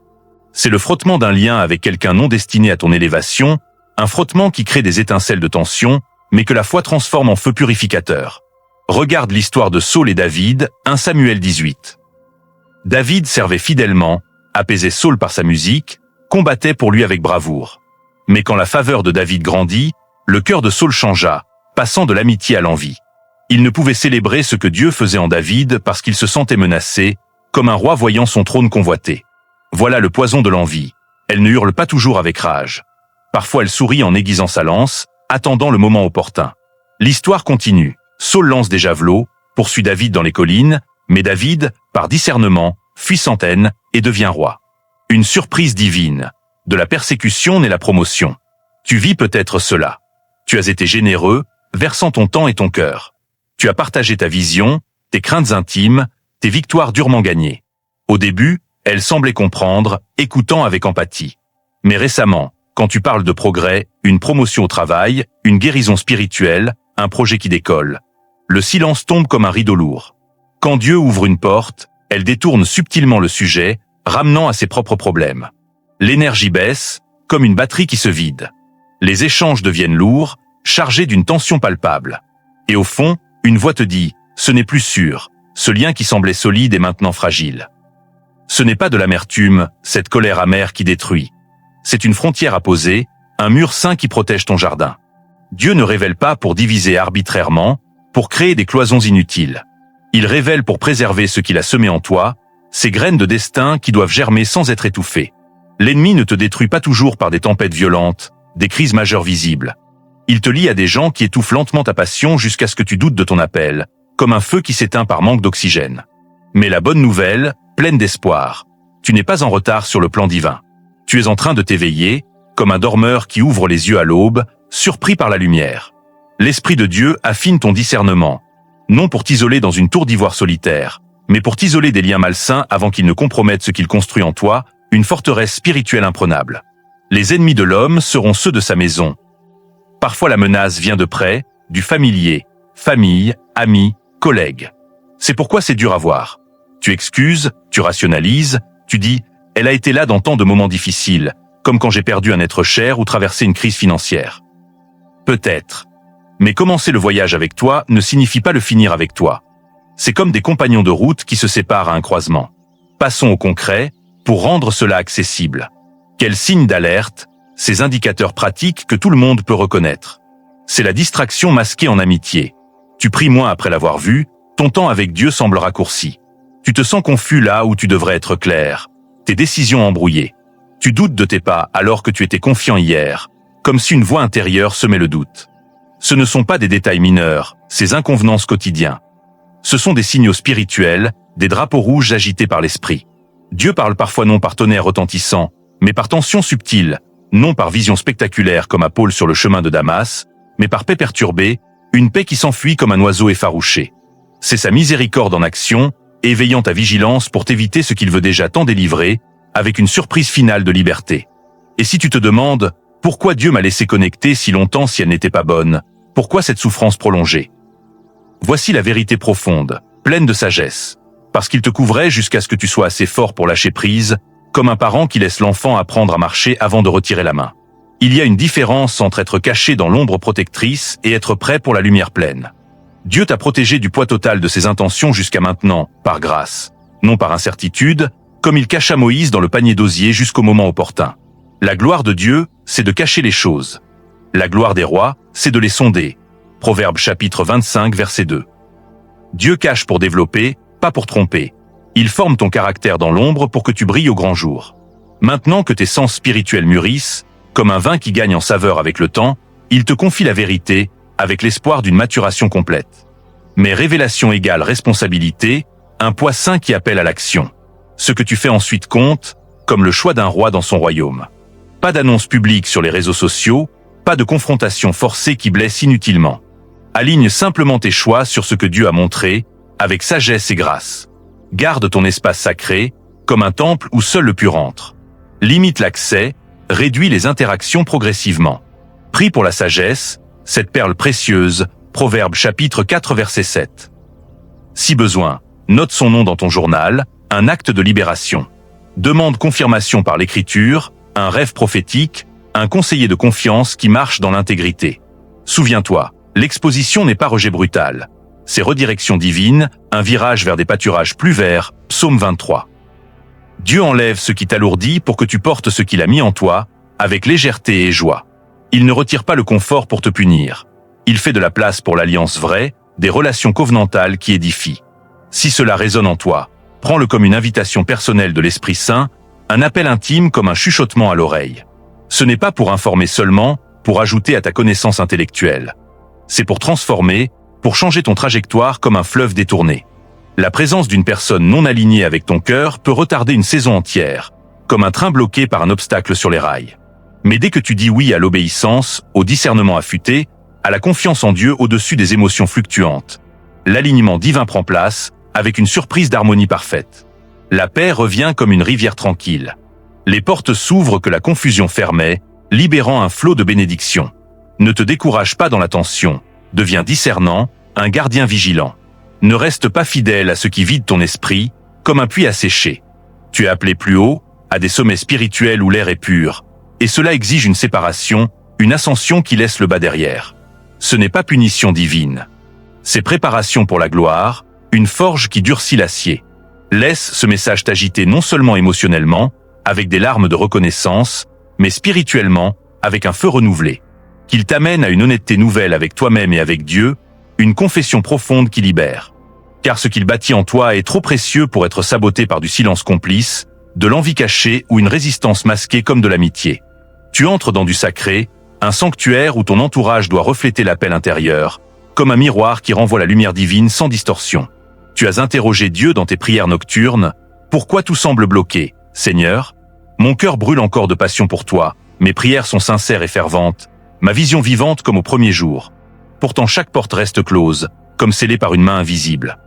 C'est le frottement d'un lien avec quelqu'un non destiné à ton élévation, un frottement qui crée des étincelles de tension, mais que la foi transforme en feu purificateur. Regarde l'histoire de Saül et David, 1 Samuel 18. David servait fidèlement, apaisait Saül par sa musique, combattait pour lui avec bravoure. Mais quand la faveur de David grandit, le cœur de Saül changea, passant de l'amitié à l'envie. Il ne pouvait célébrer ce que Dieu faisait en David parce qu'il se sentait menacé, comme un roi voyant son trône convoité. Voilà le poison de l'envie. Elle ne hurle pas toujours avec rage. Parfois elle sourit en aiguisant sa lance, attendant le moment opportun. L'histoire continue. Saül lance des javelots, poursuit David dans les collines, mais David, par discernement, fuit sans haine et devient roi. Une surprise divine. De la persécution naît la promotion. Tu vis peut-être cela. Tu as été généreux, versant ton temps et ton cœur. Tu as partagé ta vision, tes craintes intimes, tes victoires durement gagnées. Au début, elle semblait comprendre, écoutant avec empathie. Mais récemment, quand tu parles de progrès, une promotion au travail, une guérison spirituelle, un projet qui décolle, le silence tombe comme un rideau lourd. Quand Dieu ouvre une porte, elle détourne subtilement le sujet, ramenant à ses propres problèmes. L'énergie baisse, comme une batterie qui se vide. Les échanges deviennent lourds, chargés d'une tension palpable. Et au fond, une voix te dit, ce n'est plus sûr, ce lien qui semblait solide est maintenant fragile. Ce n'est pas de l'amertume, cette colère amère qui détruit. C'est une frontière à poser, un mur sain qui protège ton jardin. Dieu ne révèle pas pour diviser arbitrairement, pour créer des cloisons inutiles. Il révèle pour préserver ce qu'il a semé en toi, ces graines de destin qui doivent germer sans être étouffées. L'ennemi ne te détruit pas toujours par des tempêtes violentes, des crises majeures visibles. Il te lie à des gens qui étouffent lentement ta passion jusqu'à ce que tu doutes de ton appel, comme un feu qui s'éteint par manque d'oxygène. Mais la bonne nouvelle, pleine d'espoir, tu n'es pas en retard sur le plan divin. Tu es en train de t'éveiller, comme un dormeur qui ouvre les yeux à l'aube, surpris par la lumière. L'Esprit de Dieu affine ton discernement, non pour t'isoler dans une tour d'ivoire solitaire, mais pour t'isoler des liens malsains avant qu'ils ne compromettent ce qu'il construit en toi, une forteresse spirituelle imprenable. Les ennemis de l'homme seront ceux de sa maison. Parfois la menace vient de près, du familier, famille, amis, collègues. C'est pourquoi c'est dur à voir. Tu excuses, tu rationalises, tu dis « elle a été là dans tant de moments difficiles, comme quand j'ai perdu un être cher ou traversé une crise financière. » Peut-être. Mais commencer le voyage avec toi ne signifie pas le finir avec toi. C'est comme des compagnons de route qui se séparent à un croisement. Passons au concret, pour rendre cela accessible. Quels signes d'alerte, ces indicateurs pratiques que tout le monde peut reconnaître. C'est la distraction masquée en amitié. Tu pries moins après l'avoir vu, ton temps avec Dieu semble raccourci. Tu te sens confus là où tu devrais être clair. Tes décisions embrouillées. Tu doutes de tes pas alors que tu étais confiant hier, comme si une voix intérieure semait le doute. Ce ne sont pas des détails mineurs, ces inconvenances quotidiens. Ce sont des signaux spirituels, des drapeaux rouges agités par l'esprit. Dieu parle parfois non par tonnerre retentissant, mais par tension subtile, non par vision spectaculaire comme à Paul sur le chemin de Damas, mais par paix perturbée, une paix qui s'enfuit comme un oiseau effarouché. C'est sa miséricorde en action, éveillant ta vigilance pour t'éviter ce qu'il veut déjà t'en délivrer, avec une surprise finale de liberté. Et si tu te demandes, pourquoi Dieu m'a laissé connecter si longtemps si elle n'était pas bonne? Pourquoi cette souffrance prolongée? Voici la vérité profonde, pleine de sagesse. Parce qu'il te couvrait jusqu'à ce que tu sois assez fort pour lâcher prise, comme un parent qui laisse l'enfant apprendre à marcher avant de retirer la main. Il y a une différence entre être caché dans l'ombre protectrice et être prêt pour la lumière pleine. Dieu t'a protégé du poids total de ses intentions jusqu'à maintenant, par grâce, non par incertitude, comme il cacha Moïse dans le panier d'osier jusqu'au moment opportun. La gloire de Dieu, c'est de cacher les choses. La gloire des rois, c'est de les sonder. Proverbe chapitre 25, verset 2. Dieu cache pour développer, pas pour tromper. Il forme ton caractère dans l'ombre pour que tu brilles au grand jour. Maintenant que tes sens spirituels mûrissent, comme un vin qui gagne en saveur avec le temps, il te confie la vérité, avec l'espoir d'une maturation complète. Mais révélation égale responsabilité, un poids sain qui appelle à l'action. Ce que tu fais ensuite compte, comme le choix d'un roi dans son royaume. Pas d'annonce publique sur les réseaux sociaux, pas de confrontation forcée qui blesse inutilement. Aligne simplement tes choix sur ce que Dieu a montré, avec sagesse et grâce. Garde ton espace sacré, comme un temple où seul le pur entre. Limite l'accès, réduis les interactions progressivement. Prie pour la sagesse, cette perle précieuse, Proverbe chapitre 4 verset 7. Si besoin, note son nom dans ton journal, un acte de libération. Demande confirmation par l'écriture, un rêve prophétique, un conseiller de confiance qui marche dans l'intégrité. Souviens-toi, l'exposition n'est pas rejet brutal. C'est redirection divine, un virage vers des pâturages plus verts, psaume 23. Dieu enlève ce qui t'alourdit pour que tu portes ce qu'il a mis en toi, avec légèreté et joie. Il ne retire pas le confort pour te punir. Il fait de la place pour l'alliance vraie, des relations covenantales qui édifient. Si cela résonne en toi, prends-le comme une invitation personnelle de l'Esprit Saint, un appel intime comme un chuchotement à l'oreille. Ce n'est pas pour informer seulement, pour ajouter à ta connaissance intellectuelle. C'est pour transformer, pour changer ton trajectoire comme un fleuve détourné. La présence d'une personne non alignée avec ton cœur peut retarder une saison entière, comme un train bloqué par un obstacle sur les rails. Mais dès que tu dis oui à l'obéissance, au discernement affûté, à la confiance en Dieu au-dessus des émotions fluctuantes, l'alignement divin prend place, avec une surprise d'harmonie parfaite. La paix revient comme une rivière tranquille. Les portes s'ouvrent que la confusion fermait, libérant un flot de bénédictions. Ne te décourage pas dans la tension, deviens discernant, un gardien vigilant. Ne reste pas fidèle à ce qui vide ton esprit, comme un puits asséché. Tu es appelé plus haut, à des sommets spirituels où l'air est pur, et cela exige une séparation, une ascension qui laisse le bas derrière. Ce n'est pas punition divine. C'est préparation pour la gloire, une forge qui durcit l'acier. Laisse ce message t'agiter non seulement émotionnellement, avec des larmes de reconnaissance, mais spirituellement, avec un feu renouvelé. Qu'il t'amène à une honnêteté nouvelle avec toi-même et avec Dieu, une confession profonde qui libère. Car ce qu'il bâtit en toi est trop précieux pour être saboté par du silence complice, de l'envie cachée ou une résistance masquée comme de l'amitié. Tu entres dans du sacré, un sanctuaire où ton entourage doit refléter l'appel intérieur, comme un miroir qui renvoie la lumière divine sans distorsion. Tu as interrogé Dieu dans tes prières nocturnes. Pourquoi tout semble bloqué, Seigneur? Mon cœur brûle encore de passion pour toi, mes prières sont sincères et ferventes, ma vision vivante comme au premier jour. Pourtant chaque porte reste close, comme scellée par une main invisible.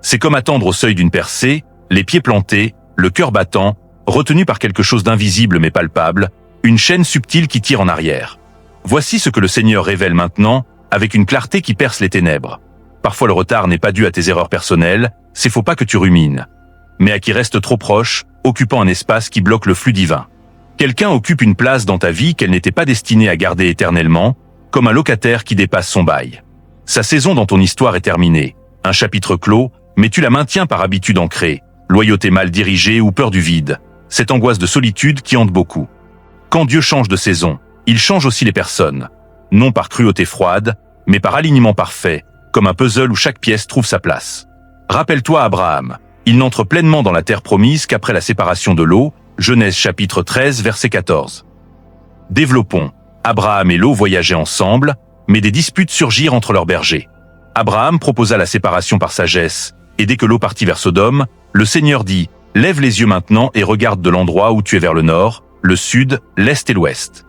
C'est comme attendre au seuil d'une percée, les pieds plantés, le cœur battant, retenu par quelque chose d'invisible mais palpable, une chaîne subtile qui tire en arrière. Voici ce que le Seigneur révèle maintenant, avec une clarté qui perce les ténèbres. Parfois le retard n'est pas dû à tes erreurs personnelles, c'est faut pas que tu rumines, mais à qui reste trop proche, occupant un espace qui bloque le flux divin. Quelqu'un occupe une place dans ta vie qu'elle n'était pas destinée à garder éternellement, comme un locataire qui dépasse son bail. Sa saison dans ton histoire est terminée, un chapitre clos, mais tu la maintiens par habitude ancrée, loyauté mal dirigée ou peur du vide, cette angoisse de solitude qui hante beaucoup. Quand Dieu change de saison, il change aussi les personnes, non par cruauté froide, mais par alignement parfait, comme un puzzle où chaque pièce trouve sa place. Rappelle-toi Abraham, il n'entre pleinement dans la terre promise qu'après la séparation de Lot, Genèse chapitre 13 verset 14. Développons. Abraham et Lot voyageaient ensemble, mais des disputes surgirent entre leurs bergers. Abraham proposa la séparation par sagesse, et dès que Lot partit vers Sodome, le Seigneur dit « Lève les yeux maintenant et regarde de l'endroit où tu es vers le nord, le sud, l'est et l'ouest. »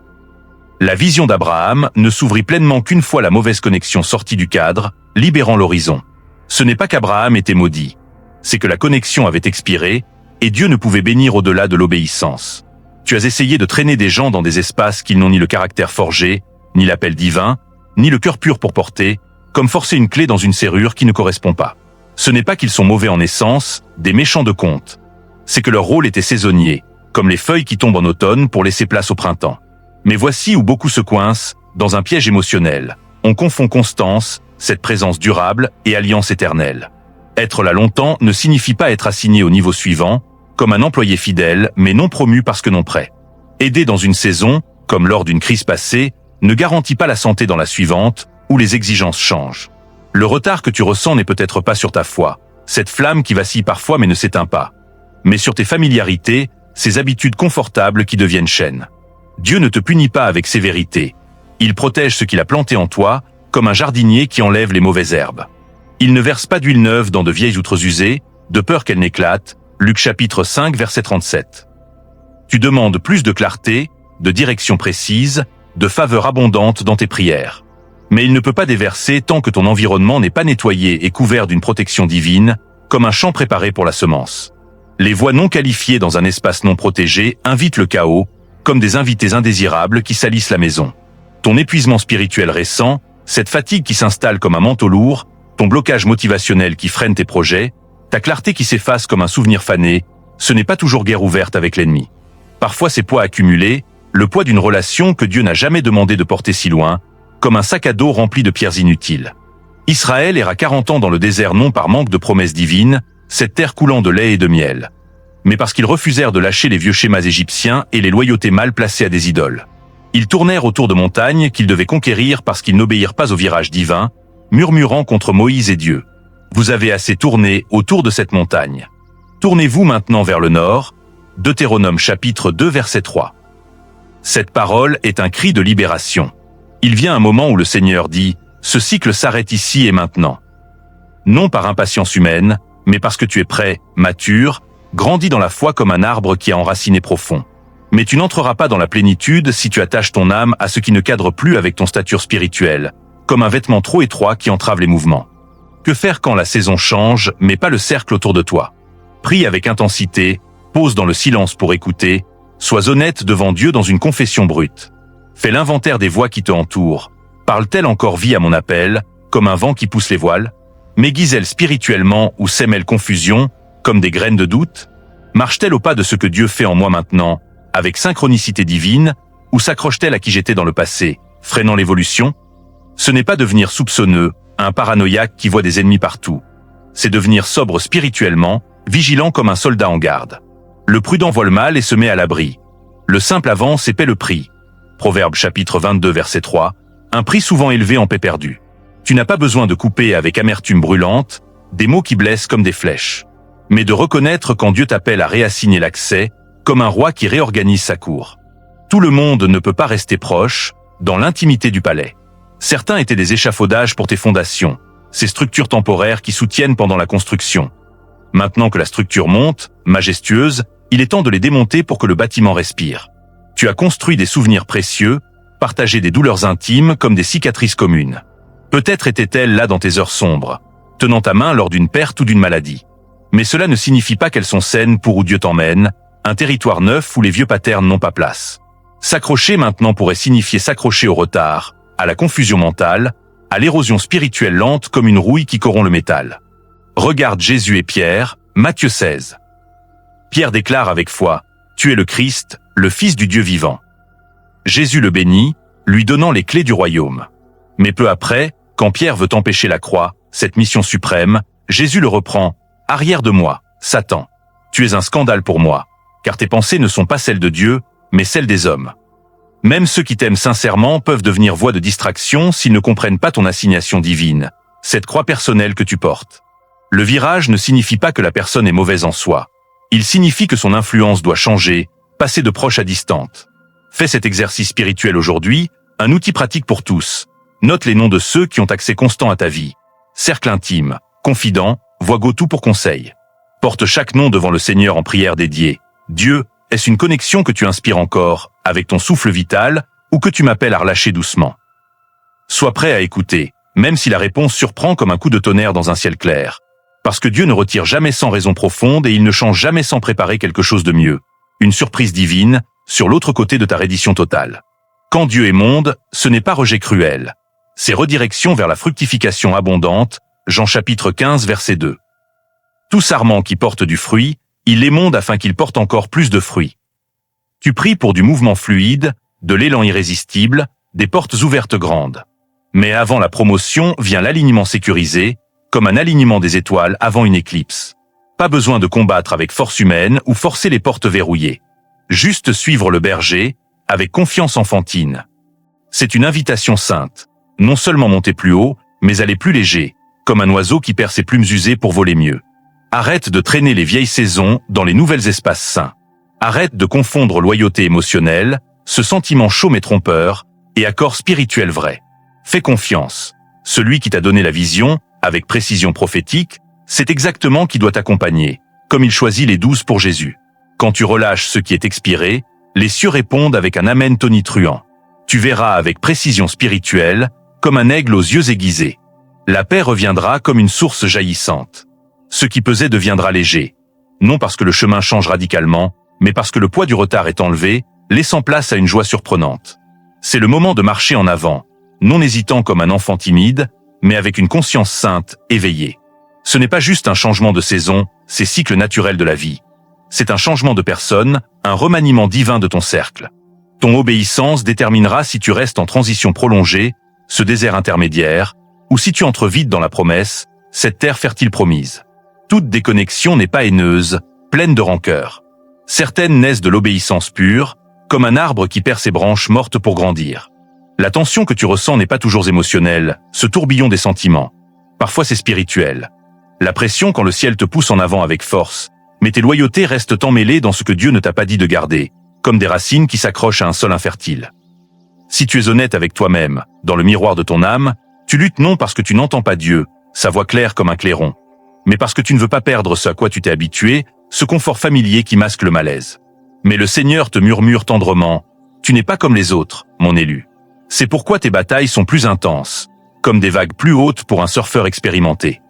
La vision d'Abraham ne s'ouvrit pleinement qu'une fois la mauvaise connexion sortie du cadre, libérant l'horizon. Ce n'est pas qu'Abraham était maudit, c'est que la connexion avait expiré, et Dieu ne pouvait bénir au-delà de l'obéissance. Tu as essayé de traîner des gens dans des espaces qu'ils n'ont ni le caractère forgé, ni l'appel divin, ni le cœur pur pour porter, comme forcer une clé dans une serrure qui ne correspond pas. Ce n'est pas qu'ils sont mauvais en essence, des méchants de compte. C'est que leur rôle était saisonnier, comme les feuilles qui tombent en automne pour laisser place au printemps. Mais voici où beaucoup se coincent, dans un piège émotionnel. On confond constance, cette présence durable, et alliance éternelle. Être là longtemps ne signifie pas être assigné au niveau suivant, comme un employé fidèle, mais non promu parce que non prêt. Aider dans une saison, comme lors d'une crise passée, ne garantit pas la santé dans la suivante, où les exigences changent. Le retard que tu ressens n'est peut-être pas sur ta foi, cette flamme qui vacille parfois mais ne s'éteint pas, mais sur tes familiarités, ces habitudes confortables qui deviennent chaînes. Dieu ne te punit pas avec sévérité. Il protège ce qu'il a planté en toi, comme un jardinier qui enlève les mauvaises herbes. Il ne verse pas d'huile neuve dans de vieilles outres usées, de peur qu'elles n'éclatent. Luc chapitre 5 verset 37. Tu demandes plus de clarté, de direction précise, de faveur abondante dans tes prières. Mais il ne peut pas déverser tant que ton environnement n'est pas nettoyé et couvert d'une protection divine, comme un champ préparé pour la semence. Les voies non qualifiées dans un espace non protégé invitent le chaos, comme des invités indésirables qui salissent la maison. Ton épuisement spirituel récent, cette fatigue qui s'installe comme un manteau lourd, ton blocage motivationnel qui freine tes projets, ta clarté qui s'efface comme un souvenir fané, ce n'est pas toujours guerre ouverte avec l'ennemi. Parfois c'est poids accumulé, le poids d'une relation que Dieu n'a jamais demandé de porter si loin, comme un sac à dos rempli de pierres inutiles. Israël erra 40 ans dans le désert non par manque de promesses divines, cette terre coulant de lait et de miel, mais parce qu'ils refusèrent de lâcher les vieux schémas égyptiens et les loyautés mal placées à des idoles. Ils tournèrent autour de montagnes qu'ils devaient conquérir parce qu'ils n'obéirent pas au virage divin, murmurant contre Moïse et Dieu. Vous avez assez tourné autour de cette montagne. Tournez-vous maintenant vers le nord. Deutéronome chapitre 2 verset 3. Cette parole est un cri de libération. Il vient un moment où le Seigneur dit « Ce cycle s'arrête ici et maintenant ». Non par impatience humaine, mais parce que tu es prêt, mature, grandis dans la foi comme un arbre qui a enraciné profond. Mais tu n'entreras pas dans la plénitude si tu attaches ton âme à ce qui ne cadre plus avec ton stature spirituelle, comme un vêtement trop étroit qui entrave les mouvements. Que faire quand la saison change, mais pas le cercle autour de toi? Prie avec intensité, pose dans le silence pour écouter, sois honnête devant Dieu dans une confession brute. Fais l'inventaire des voix qui te entourent. Parle-t-elle encore vie à mon appel, comme un vent qui pousse les voiles? M'aiguise-t-elle spirituellement ou sème-elle confusion, comme des graines de doute? Marche-t-elle au pas de ce que Dieu fait en moi maintenant, avec synchronicité divine, ou s'accroche-t-elle à qui j'étais dans le passé, freinant l'évolution? Ce n'est pas devenir soupçonneux, un paranoïaque qui voit des ennemis partout. C'est devenir sobre spirituellement, vigilant comme un soldat en garde. Le prudent voit le mal et se met à l'abri. Le simple avance et paie le prix. Proverbe chapitre 22 verset 3, un prix souvent élevé en paix perdue. Tu n'as pas besoin de couper avec amertume brûlante, des mots qui blessent comme des flèches, mais de reconnaître quand Dieu t'appelle à réassigner l'accès, comme un roi qui réorganise sa cour. Tout le monde ne peut pas rester proche, dans l'intimité du palais. Certains étaient des échafaudages pour tes fondations, ces structures temporaires qui soutiennent pendant la construction. Maintenant que la structure monte, majestueuse, il est temps de les démonter pour que le bâtiment respire. Tu as construit des souvenirs précieux, partagé des douleurs intimes comme des cicatrices communes. Peut-être étaient-elles là dans tes heures sombres, tenant ta main lors d'une perte ou d'une maladie. Mais cela ne signifie pas qu'elles sont saines pour où Dieu t'emmène, un territoire neuf où les vieux patterns n'ont pas place. S'accrocher maintenant pourrait signifier s'accrocher au retard, à la confusion mentale, à l'érosion spirituelle lente comme une rouille qui corrompt le métal. Regarde Jésus et Pierre, Matthieu 16. Pierre déclare avec foi, « Tu es le Christ, le Fils du Dieu vivant ». Jésus le bénit, lui donnant les clés du royaume. Mais peu après, quand Pierre veut empêcher la croix, cette mission suprême, Jésus le reprend, « Arrière de moi, Satan. Tu es un scandale pour moi, car tes pensées ne sont pas celles de Dieu, mais celles des hommes. » Même ceux qui t'aiment sincèrement peuvent devenir voie de distraction s'ils ne comprennent pas ton assignation divine, cette croix personnelle que tu portes. Le virage ne signifie pas que la personne est mauvaise en soi. Il signifie que son influence doit changer, passer de proche à distante. Fais cet exercice spirituel aujourd'hui, un outil pratique pour tous. Note les noms de ceux qui ont accès constant à ta vie. Cercle intime, confident, voix go-to pour conseil. Porte chaque nom devant le Seigneur en prière dédiée. Dieu, est-ce une connexion que tu inspires encore, avec ton souffle vital, ou que tu m'appelles à relâcher doucement? Sois prêt à écouter, même si la réponse surprend comme un coup de tonnerre dans un ciel clair. Parce que Dieu ne retire jamais sans raison profonde et il ne change jamais sans préparer quelque chose de mieux. Une surprise divine, sur l'autre côté de ta reddition totale. Quand Dieu est monde, ce n'est pas rejet cruel. C'est redirection vers la fructification abondante, Jean chapitre 15 verset 2. Tout sarment qui porte du fruit, il l'émonde afin qu'il porte encore plus de fruits. Tu pries pour du mouvement fluide, de l'élan irrésistible, des portes ouvertes grandes. Mais avant la promotion vient l'alignement sécurisé, comme un alignement des étoiles avant une éclipse. Pas besoin de combattre avec force humaine ou forcer les portes verrouillées. Juste suivre le berger, avec confiance enfantine. C'est une invitation sainte. Non seulement monter plus haut, mais aller plus léger, comme un oiseau qui perd ses plumes usées pour voler mieux. Arrête de traîner les vieilles saisons dans les nouvelles espaces sains. Arrête de confondre loyauté émotionnelle, ce sentiment chaud mais trompeur, et accord spirituel vrai. Fais confiance. Celui qui t'a donné la vision, avec précision prophétique, c'est exactement qui doit t'accompagner, comme il choisit les 12 pour Jésus. Quand tu relâches ce qui est expiré, les cieux répondent avec un amen tonitruant. Tu verras avec précision spirituelle, comme un aigle aux yeux aiguisés. La paix reviendra comme une source jaillissante. Ce qui pesait deviendra léger. Non parce que le chemin change radicalement, mais parce que le poids du retard est enlevé, laissant place à une joie surprenante. C'est le moment de marcher en avant, non hésitant comme un enfant timide, mais avec une conscience sainte, éveillée. Ce n'est pas juste un changement de saison, c'est cycle naturel de la vie. C'est un changement de personne, un remaniement divin de ton cercle. Ton obéissance déterminera si tu restes en transition prolongée, ce désert intermédiaire, ou si tu entres vite dans la promesse, cette terre fertile promise. Toute déconnexion n'est pas haineuse, pleines de rancœur. Certaines naissent de l'obéissance pure, comme un arbre qui perd ses branches mortes pour grandir. La tension que tu ressens n'est pas toujours émotionnelle, ce tourbillon des sentiments. Parfois c'est spirituel. La pression quand le ciel te pousse en avant avec force, mais tes loyautés restent emmêlées dans ce que Dieu ne t'a pas dit de garder, comme des racines qui s'accrochent à un sol infertile. Si tu es honnête avec toi-même, dans le miroir de ton âme, tu luttes non parce que tu n'entends pas Dieu, sa voix claire comme un clairon, mais parce que tu ne veux pas perdre ce à quoi tu t'es habitué, ce confort familier qui masque le malaise. Mais le Seigneur te murmure tendrement, « Tu n'es pas comme les autres, mon élu. » C'est pourquoi tes batailles sont plus intenses, comme des vagues plus hautes pour un surfeur expérimenté.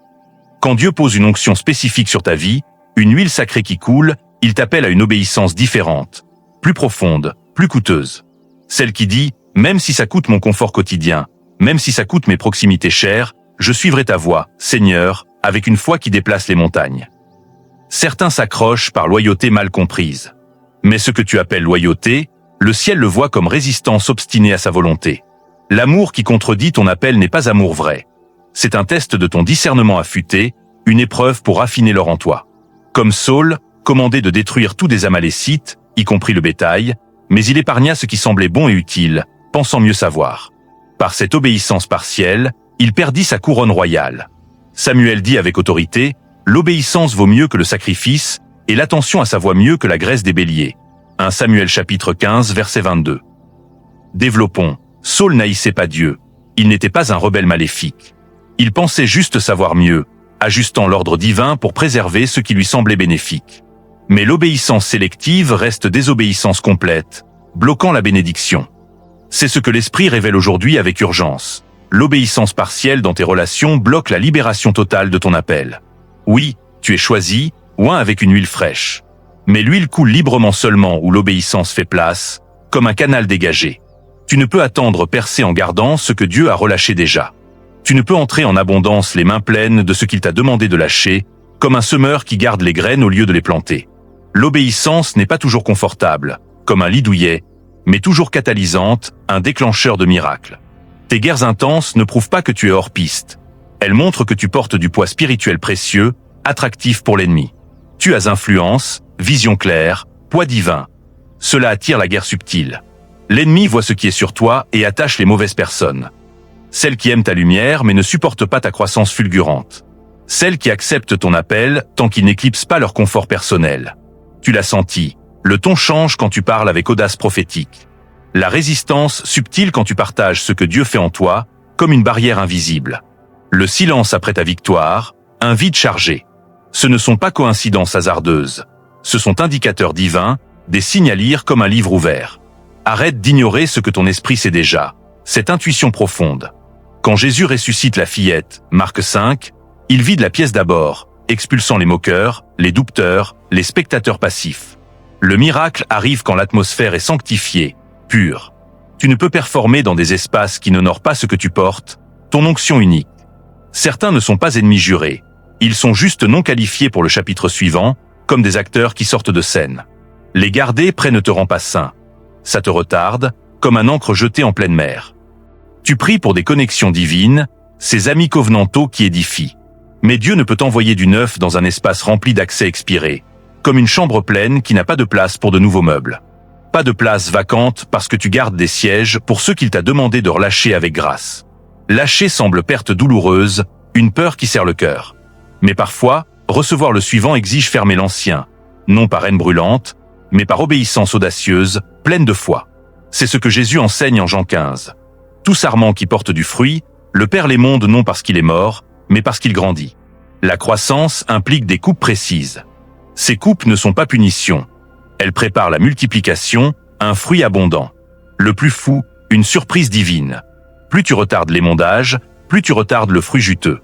Quand Dieu pose une onction spécifique sur ta vie, une huile sacrée qui coule, il t'appelle à une obéissance différente, plus profonde, plus coûteuse. Celle qui dit, même si ça coûte mon confort quotidien, même si ça coûte mes proximités chères, je suivrai ta voie, Seigneur, avec une foi qui déplace les montagnes. Certains s'accrochent par loyauté mal comprise. Mais ce que tu appelles loyauté, le ciel le voit comme résistance obstinée à sa volonté. L'amour qui contredit ton appel n'est pas amour vrai. C'est un test de ton discernement affûté, une épreuve pour affiner l'or en toi. Comme Saul, commandé de détruire tous des Amalécites, y compris le bétail, mais il épargna ce qui semblait bon et utile, pensant mieux savoir. Par cette obéissance partielle, il perdit sa couronne royale. Samuel dit avec autorité, « L'obéissance vaut mieux que le sacrifice, et l'attention à sa voix mieux que la graisse des béliers. » 1 Samuel chapitre 15, verset 22. Développons. Saul n'haïssait pas Dieu. Il n'était pas un rebelle maléfique. Il pensait juste savoir mieux, ajustant l'ordre divin pour préserver ce qui lui semblait bénéfique. Mais l'obéissance sélective reste désobéissance complète, bloquant la bénédiction. C'est ce que l'Esprit révèle aujourd'hui avec urgence. L'obéissance partielle dans tes relations bloque la libération totale de ton appel. Oui, tu es choisi, oint avec une huile fraîche. Mais l'huile coule librement seulement où l'obéissance fait place, comme un canal dégagé. Tu ne peux attendre percer en gardant ce que Dieu a relâché déjà. Tu ne peux entrer en abondance les mains pleines de ce qu'il t'a demandé de lâcher, comme un semeur qui garde les graines au lieu de les planter. L'obéissance n'est pas toujours confortable, comme un lit douillet, mais toujours catalysante, un déclencheur de miracles. Tes guerres intenses ne prouvent pas que tu es hors piste. Elles montrent que tu portes du poids spirituel précieux, attractif pour l'ennemi. Tu as influence, vision claire, poids divin. Cela attire la guerre subtile. L'ennemi voit ce qui est sur toi et attache les mauvaises personnes. Celles qui aiment ta lumière mais ne supportent pas ta croissance fulgurante. Celles qui acceptent ton appel tant qu'ils n'éclipsent pas leur confort personnel. Tu l'as senti, le ton change quand tu parles avec audace prophétique. La résistance subtile quand tu partages ce que Dieu fait en toi, comme une barrière invisible. Le silence après ta victoire, un vide chargé. Ce ne sont pas coïncidences hasardeuses. Ce sont indicateurs divins, des signes à lire comme un livre ouvert. Arrête d'ignorer ce que ton esprit sait déjà, cette intuition profonde. Quand Jésus ressuscite la fillette, Marc 5, il vide la pièce d'abord, expulsant les moqueurs, les douteurs, les spectateurs passifs. Le miracle arrive quand l'atmosphère est sanctifiée, pure. Tu ne peux performer dans des espaces qui n'honorent pas ce que tu portes, ton onction unique. Certains ne sont pas ennemis jurés. Ils sont juste non qualifiés pour le chapitre suivant, comme des acteurs qui sortent de scène. Les garder près ne te rend pas sain. Ça te retarde, comme un ancre jetée en pleine mer. Tu pries pour des connexions divines, ces amis covenantaux qui édifient. Mais Dieu ne peut t'envoyer du neuf dans un espace rempli d'accès expirés, comme une chambre pleine qui n'a pas de place pour de nouveaux meubles. Pas de place vacante parce que tu gardes des sièges pour ceux qu'il t'a demandé de relâcher avec grâce. Lâcher semble perte douloureuse, une peur qui serre le cœur. Mais parfois, recevoir le suivant exige fermer l'ancien, non par haine brûlante, mais par obéissance audacieuse, pleine de foi. C'est ce que Jésus enseigne en Jean 15. Tout sarment qui porte du fruit, le Père les monde non parce qu'il est mort, mais parce qu'il grandit. La croissance implique des coupes précises. Ces coupes ne sont pas punitions. Elles préparent la multiplication, un fruit abondant. Le plus fou, une surprise divine. Plus tu retardes l'émondage, plus tu retardes le fruit juteux.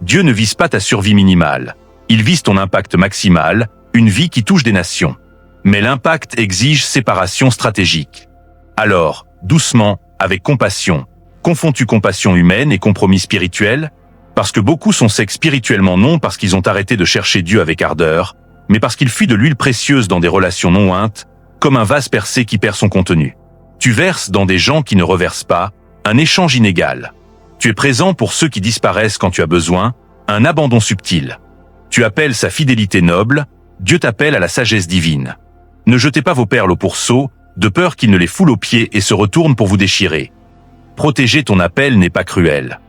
Dieu ne vise pas ta survie minimale. Il vise ton impact maximal, une vie qui touche des nations. Mais l'impact exige séparation stratégique. Alors, doucement, avec compassion, confonds-tu compassion humaine et compromis spirituel? Parce que beaucoup sont secs spirituellement non parce qu'ils ont arrêté de chercher Dieu avec ardeur, mais parce qu'ils fuient de l'huile précieuse dans des relations non ointes, comme un vase percé qui perd son contenu. Tu verses dans des gens qui ne reversent pas, un échange inégal. Tu es présent pour ceux qui disparaissent quand tu as besoin, un abandon subtil. Tu appelles sa fidélité noble, Dieu t'appelle à la sagesse divine. Ne jetez pas vos perles au pourceau, de peur qu'il ne les foule aux pieds et se retourne pour vous déchirer. Protéger ton appel n'est pas cruel.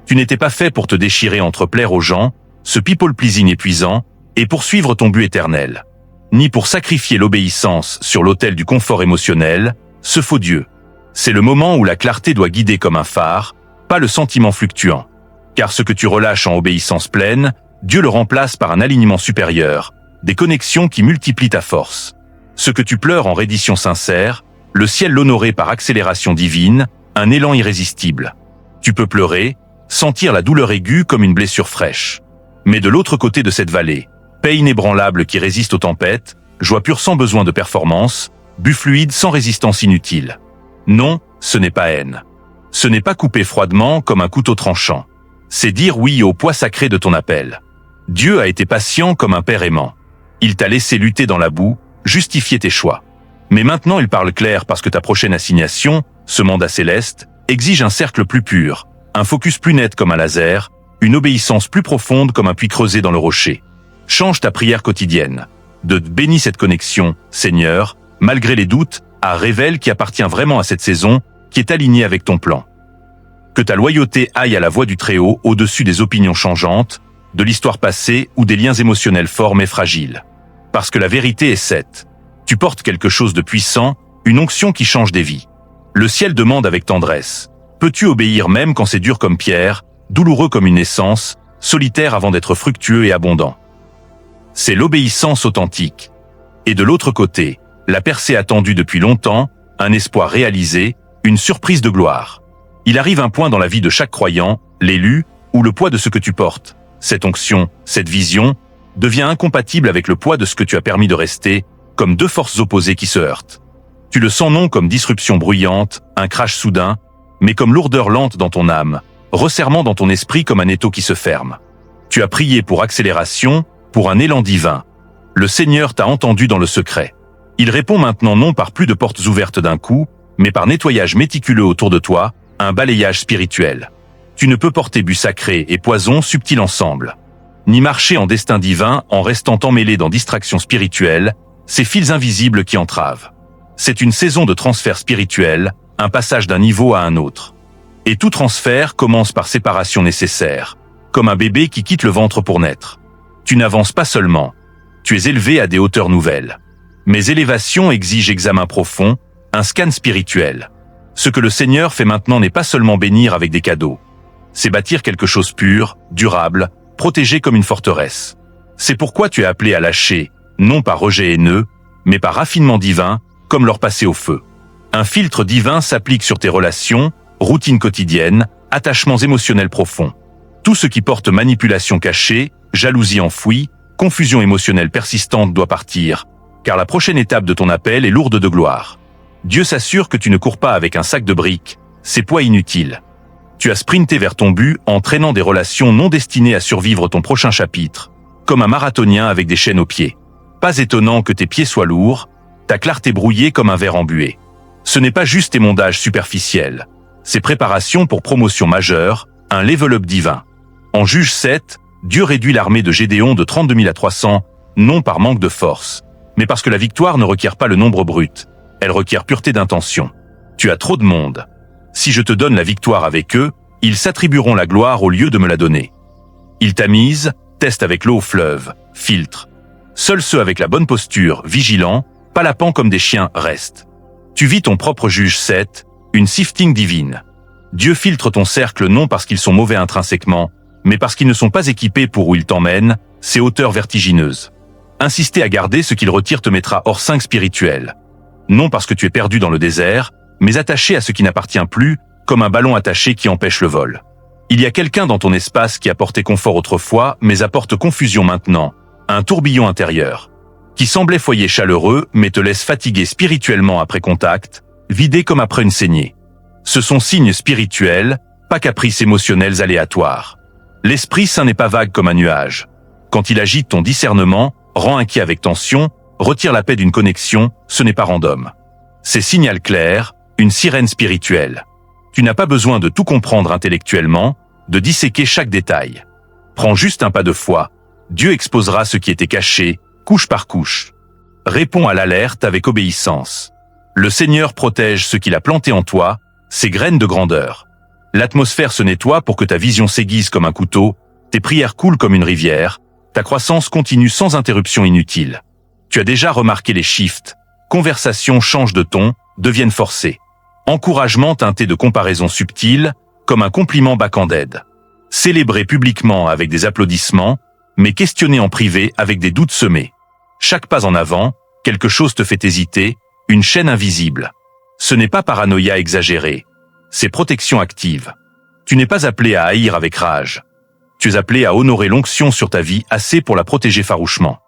Tu n'étais pas fait pour te déchirer entre plaire aux gens, ce people-pleasing épuisant, et poursuivre ton but éternel. Ni pour sacrifier l'obéissance sur l'autel du confort émotionnel, ce faux Dieu. C'est le moment où la clarté doit guider comme un phare, pas le sentiment fluctuant. Car ce que tu relâches en obéissance pleine, Dieu le remplace par un alignement supérieur, des connexions qui multiplient ta force. Ce que tu pleures en reddition sincère, le ciel l'honorait par accélération divine, un élan irrésistible. Tu peux pleurer, sentir la douleur aiguë comme une blessure fraîche. Mais de l'autre côté de cette vallée, paix inébranlable qui résiste aux tempêtes, joie pure sans besoin de performance, but fluide sans résistance inutile. Non, ce n'est pas haine. Ce n'est pas couper froidement comme un couteau tranchant. C'est dire oui au poids sacré de ton appel. Dieu a été patient comme un père aimant. Il t'a laissé lutter dans la boue, justifier tes choix. Mais maintenant il parle clair parce que ta prochaine assignation, ce mandat céleste, exige un cercle plus pur, un focus plus net comme un laser, une obéissance plus profonde comme un puits creusé dans le rocher. Change ta prière quotidienne. De bénis cette connexion, Seigneur, malgré les doutes, révèle qui appartient vraiment à cette saison, qui est alignée avec ton plan. Que ta loyauté aille à la voix du Très-Haut au-dessus des opinions changeantes, de l'histoire passée ou des liens émotionnels forts mais fragiles. Parce que la vérité est cette. Tu portes quelque chose de puissant, une onction qui change des vies. Le ciel demande avec tendresse. Peux-tu obéir même quand c'est dur comme pierre, douloureux comme une naissance, solitaire avant d'être fructueux et abondant? C'est l'obéissance authentique. Et de l'autre côté, la percée attendue depuis longtemps, un espoir réalisé, une surprise de gloire. Il arrive un point dans la vie de chaque croyant, l'élu, où le poids de ce que tu portes, cette onction, cette vision, devient incompatible avec le poids de ce que tu as permis de rester, comme deux forces opposées qui se heurtent. Tu le sens non comme disruption bruyante, un crash soudain, mais comme lourdeur lente dans ton âme, resserrement dans ton esprit comme un étau qui se ferme. Tu as prié pour accélération, pour un élan divin. Le Seigneur t'a entendu dans le secret. Il répond maintenant non par plus de portes ouvertes d'un coup, mais par nettoyage méticuleux autour de toi, un balayage spirituel. Tu ne peux porter but sacré et poison subtil ensemble. Ni marcher en destin divin en restant emmêlé dans distractions spirituelles, ces fils invisibles qui entravent. C'est une saison de transfert spirituel, un passage d'un niveau à un autre. Et tout transfert commence par séparation nécessaire, comme un bébé qui quitte le ventre pour naître. Tu n'avances pas seulement, tu es élevé à des hauteurs nouvelles. Mais élévation exige examen profond, un scan spirituel. Ce que le Seigneur fait maintenant n'est pas seulement bénir avec des cadeaux. C'est bâtir quelque chose pur, durable, protégé comme une forteresse. C'est pourquoi tu es appelé à lâcher, non par rejet haineux, mais par raffinement divin, comme leur passer au feu. Un filtre divin s'applique sur tes relations, routines quotidiennes, attachements émotionnels profonds. Tout ce qui porte manipulation cachée, jalousie enfouie, confusion émotionnelle persistante doit partir, car la prochaine étape de ton appel est lourde de gloire. Dieu s'assure que tu ne cours pas avec un sac de briques, c'est poids inutile. Tu as sprinté vers ton but en traînant des relations non destinées à survivre ton prochain chapitre, comme un marathonien avec des chaînes aux pieds. Pas étonnant que tes pieds soient lourds, ta clarté brouillée comme un verre embué. Ce n'est pas juste émondage superficiel, c'est préparation pour promotion majeure, un level-up divin. En Juge 7, Dieu réduit l'armée de Gédéon de 32 000 à 300, non par manque de force, mais parce que la victoire ne requiert pas le nombre brut, elle requiert pureté d'intention. Tu as trop de monde. Si je te donne la victoire avec eux, ils s'attribueront la gloire au lieu de me la donner. Ils tamisent, testent avec l'eau au fleuve, filtrent. Seuls ceux avec la bonne posture, vigilants, pas lapants comme des chiens, restent. Tu vis ton propre Juge 7, une sifting divine. Dieu filtre ton cercle non parce qu'ils sont mauvais intrinsèquement, mais parce qu'ils ne sont pas équipés pour où ils t'emmènent, ces hauteurs vertigineuses. Insister à garder ce qu'il retire te mettra hors 5 spirituel. Non parce que tu es perdu dans le désert, mais attaché à ce qui n'appartient plus, comme un ballon attaché qui empêche le vol. Il y a quelqu'un dans ton espace qui apportait confort autrefois, mais apporte confusion maintenant, un tourbillon intérieur, qui semblait foyer chaleureux, mais te laisse fatigué spirituellement après contact, vidé comme après une saignée. Ce sont signes spirituels, pas caprices émotionnels aléatoires. L'Esprit Saint n'est pas vague comme un nuage. Quand il agite ton discernement, rend inquiet avec tension, retire la paix d'une connexion, ce n'est pas random. C'est signal clair, une sirène spirituelle. Tu n'as pas besoin de tout comprendre intellectuellement, de disséquer chaque détail. Prends juste un pas de foi. Dieu exposera ce qui était caché, couche par couche. Réponds à l'alerte avec obéissance. Le Seigneur protège ce qu'il a planté en toi, ses graines de grandeur. L'atmosphère se nettoie pour que ta vision s'aiguise comme un couteau, tes prières coulent comme une rivière, ta croissance continue sans interruption inutile. Tu as déjà remarqué les shifts, conversations changent de ton, deviennent forcées. Encouragement teinté de comparaisons subtiles, comme un compliment back-ended. Célébré publiquement avec des applaudissements, mais questionné en privé avec des doutes semés. Chaque pas en avant, quelque chose te fait hésiter, une chaîne invisible. Ce n'est pas paranoïa exagérée, c'est protection active. Tu n'es pas appelé à haïr avec rage. Tu es appelé à honorer l'onction sur ta vie assez pour la protéger farouchement.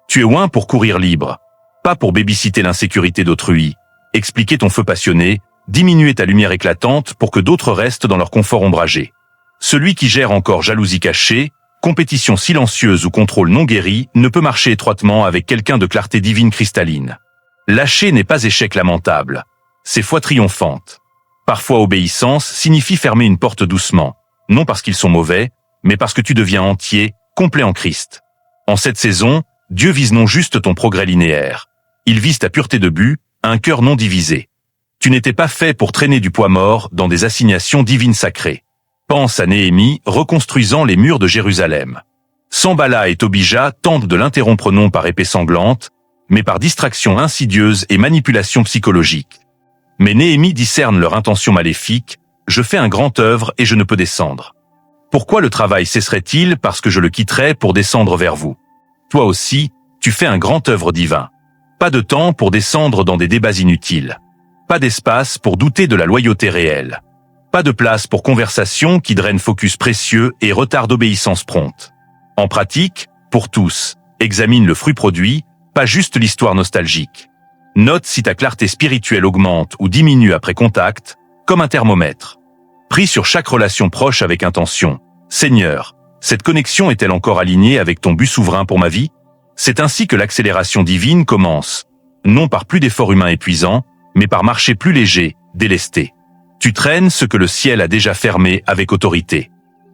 Tu es oint pour courir libre, pas pour babysitter l'insécurité d'autrui, expliquer ton feu passionné, diminuer ta lumière éclatante pour que d'autres restent dans leur confort ombragé. Celui qui gère encore jalousie cachée, compétition silencieuse ou contrôle non guéri ne peut marcher étroitement avec quelqu'un de clarté divine cristalline. Lâcher n'est pas échec lamentable, c'est foi triomphante. Parfois obéissance signifie fermer une porte doucement, non parce qu'ils sont mauvais, mais parce que tu deviens entier, complet en Christ. En cette saison, Dieu vise non juste ton progrès linéaire, il vise ta pureté de but, un cœur non divisé. Tu n'étais pas fait pour traîner du poids mort dans des assignations divines sacrées. Pense à Néhémie reconstruisant les murs de Jérusalem. Sambala et Tobija tentent de l'interrompre non par épée sanglante, mais par distraction insidieuse et manipulation psychologique. Mais Néhémie discerne leur intention maléfique, je fais un grand œuvre et je ne peux descendre. Pourquoi le travail cesserait-il parce que je le quitterais pour descendre vers vous? Toi aussi, tu fais un grand œuvre divin. Pas de temps pour descendre dans des débats inutiles. Pas d'espace pour douter de la loyauté réelle. Pas de place pour conversation qui draine focus précieux et retard d'obéissance prompte. En pratique, pour tous, examine le fruit produit, pas juste l'histoire nostalgique. Note si ta clarté spirituelle augmente ou diminue après contact, comme un thermomètre. Prie sur chaque relation proche avec intention. Seigneur, cette connexion est-elle encore alignée avec ton but souverain pour ma vie? C'est ainsi que l'accélération divine commence, non par plus d'efforts humains épuisants, mais par marcher plus léger, délesté. Tu traînes ce que le ciel a déjà fermé avec autorité.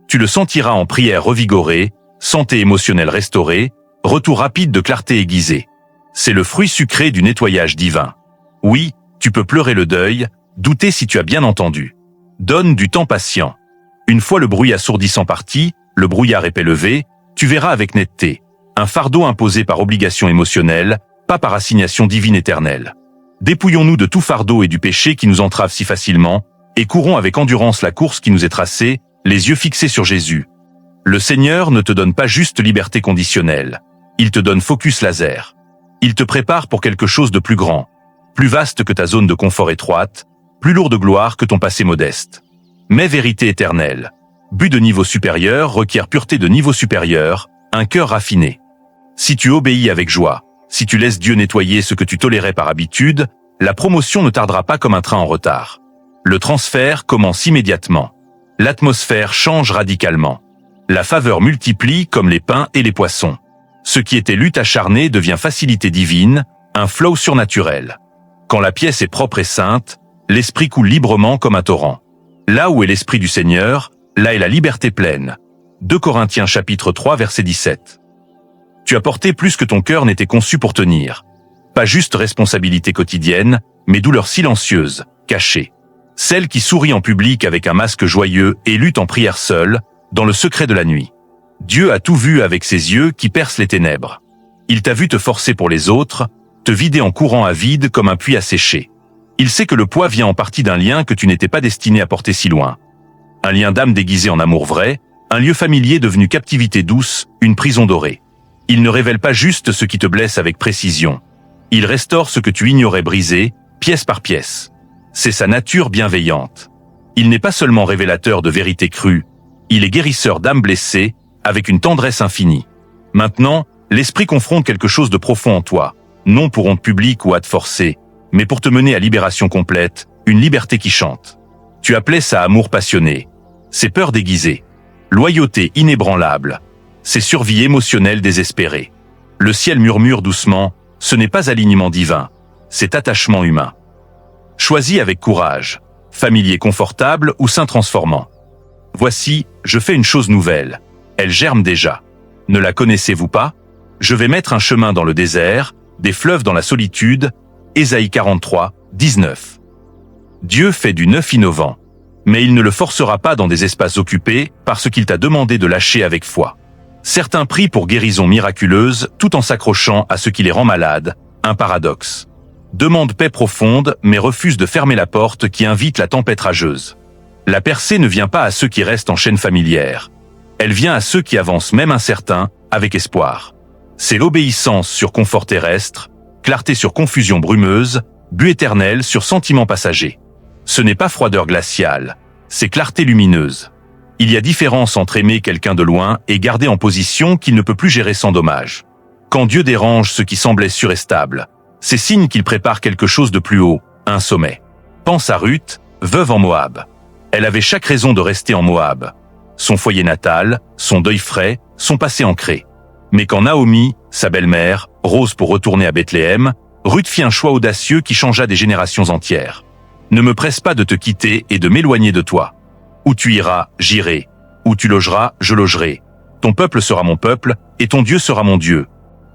Tu le sentiras en prière revigorée, santé émotionnelle restaurée, retour rapide de clarté aiguisée. C'est le fruit sucré du nettoyage divin. Oui, tu peux pleurer le deuil, douter si tu as bien entendu. Donne du temps patient. Une fois le bruit assourdissant parti, le brouillard épais levé, tu verras avec netteté. Un fardeau imposé par obligation émotionnelle, pas par assignation divine éternelle. Dépouillons-nous de tout fardeau et du péché qui nous entrave si facilement, et courons avec endurance la course qui nous est tracée, les yeux fixés sur Jésus. Le Seigneur ne te donne pas juste liberté conditionnelle. Il te donne focus laser. Il te prépare pour quelque chose de plus grand, plus vaste que ta zone de confort étroite, plus lourd de gloire que ton passé modeste. Mais vérité éternelle. But de niveau supérieur requiert pureté de niveau supérieur, un cœur raffiné. Si tu obéis avec joie, si tu laisses Dieu nettoyer ce que tu tolérais par habitude, la promotion ne tardera pas comme un train en retard. Le transfert commence immédiatement. L'atmosphère change radicalement. La faveur multiplie comme les pains et les poissons. Ce qui était lutte acharnée devient facilité divine, un flow surnaturel. Quand la pièce est propre et sainte, l'esprit coule librement comme un torrent. Là où est l'esprit du Seigneur, là est la liberté pleine. 2 Corinthiens chapitre 3 verset 17. Tu as porté plus que ton cœur n'était conçu pour tenir. Pas juste responsabilité quotidienne, mais douleur silencieuse, cachée. Celle qui sourit en public avec un masque joyeux et lutte en prière seule, dans le secret de la nuit. Dieu a tout vu avec ses yeux qui percent les ténèbres. Il t'a vu te forcer pour les autres, te vider en courant à vide comme un puits asséché. Il sait que le poids vient en partie d'un lien que tu n'étais pas destiné à porter si loin. Un lien d'âme déguisé en amour vrai, un lieu familier devenu captivité douce, une prison dorée. Il ne révèle pas juste ce qui te blesse avec précision. Il restaure ce que tu ignorais brisé, pièce par pièce. C'est sa nature bienveillante. Il n'est pas seulement révélateur de vérités crues, il est guérisseur d'âmes blessées, avec une tendresse infinie. Maintenant, l'esprit confronte quelque chose de profond en toi, non pour honte publique ou hâte forcée, mais pour te mener à libération complète, une liberté qui chante. Tu appelais ça amour passionné. C'est peur déguisée. Loyauté inébranlable. C'est survie émotionnelle désespérée. Le ciel murmure doucement, ce n'est pas alignement divin, c'est attachement humain. Choisis avec courage, familier confortable ou saint transformant. Voici, je fais une chose nouvelle. Elle germe déjà. Ne la connaissez-vous pas? Je vais mettre un chemin dans le désert, des fleuves dans la solitude. Ésaïe 43, 19. Dieu fait du neuf innovant. Mais il ne le forcera pas dans des espaces occupés parce qu'il t'a demandé de lâcher avec foi. Certains prient pour guérison miraculeuse tout en s'accrochant à ce qui les rend malades, un paradoxe. Demandent paix profonde mais refusent de fermer la porte qui invite la tempête rageuse. La percée ne vient pas à ceux qui restent en chaîne familière. Elle vient à ceux qui avancent même incertains, avec espoir. C'est l'obéissance sur confort terrestre, clarté sur confusion brumeuse, but éternel sur sentiment passager. Ce n'est pas froideur glaciale, c'est clarté lumineuse. Il y a différence entre aimer quelqu'un de loin et garder en position qu'il ne peut plus gérer sans dommage. Quand Dieu dérange ce qui semblait sûr et stable, c'est signe qu'il prépare quelque chose de plus haut, un sommet. Pense à Ruth, veuve en Moab. Elle avait chaque raison de rester en Moab. Son foyer natal, son deuil frais, son passé ancré. Mais quand Naomi, sa belle-mère, rose pour retourner à Bethléem, Ruth fit un choix audacieux qui changea des générations entières. Ne me presse pas de te quitter et de m'éloigner de toi. Où tu iras, j'irai. Où tu logeras, je logerai. Ton peuple sera mon peuple, et ton Dieu sera mon Dieu.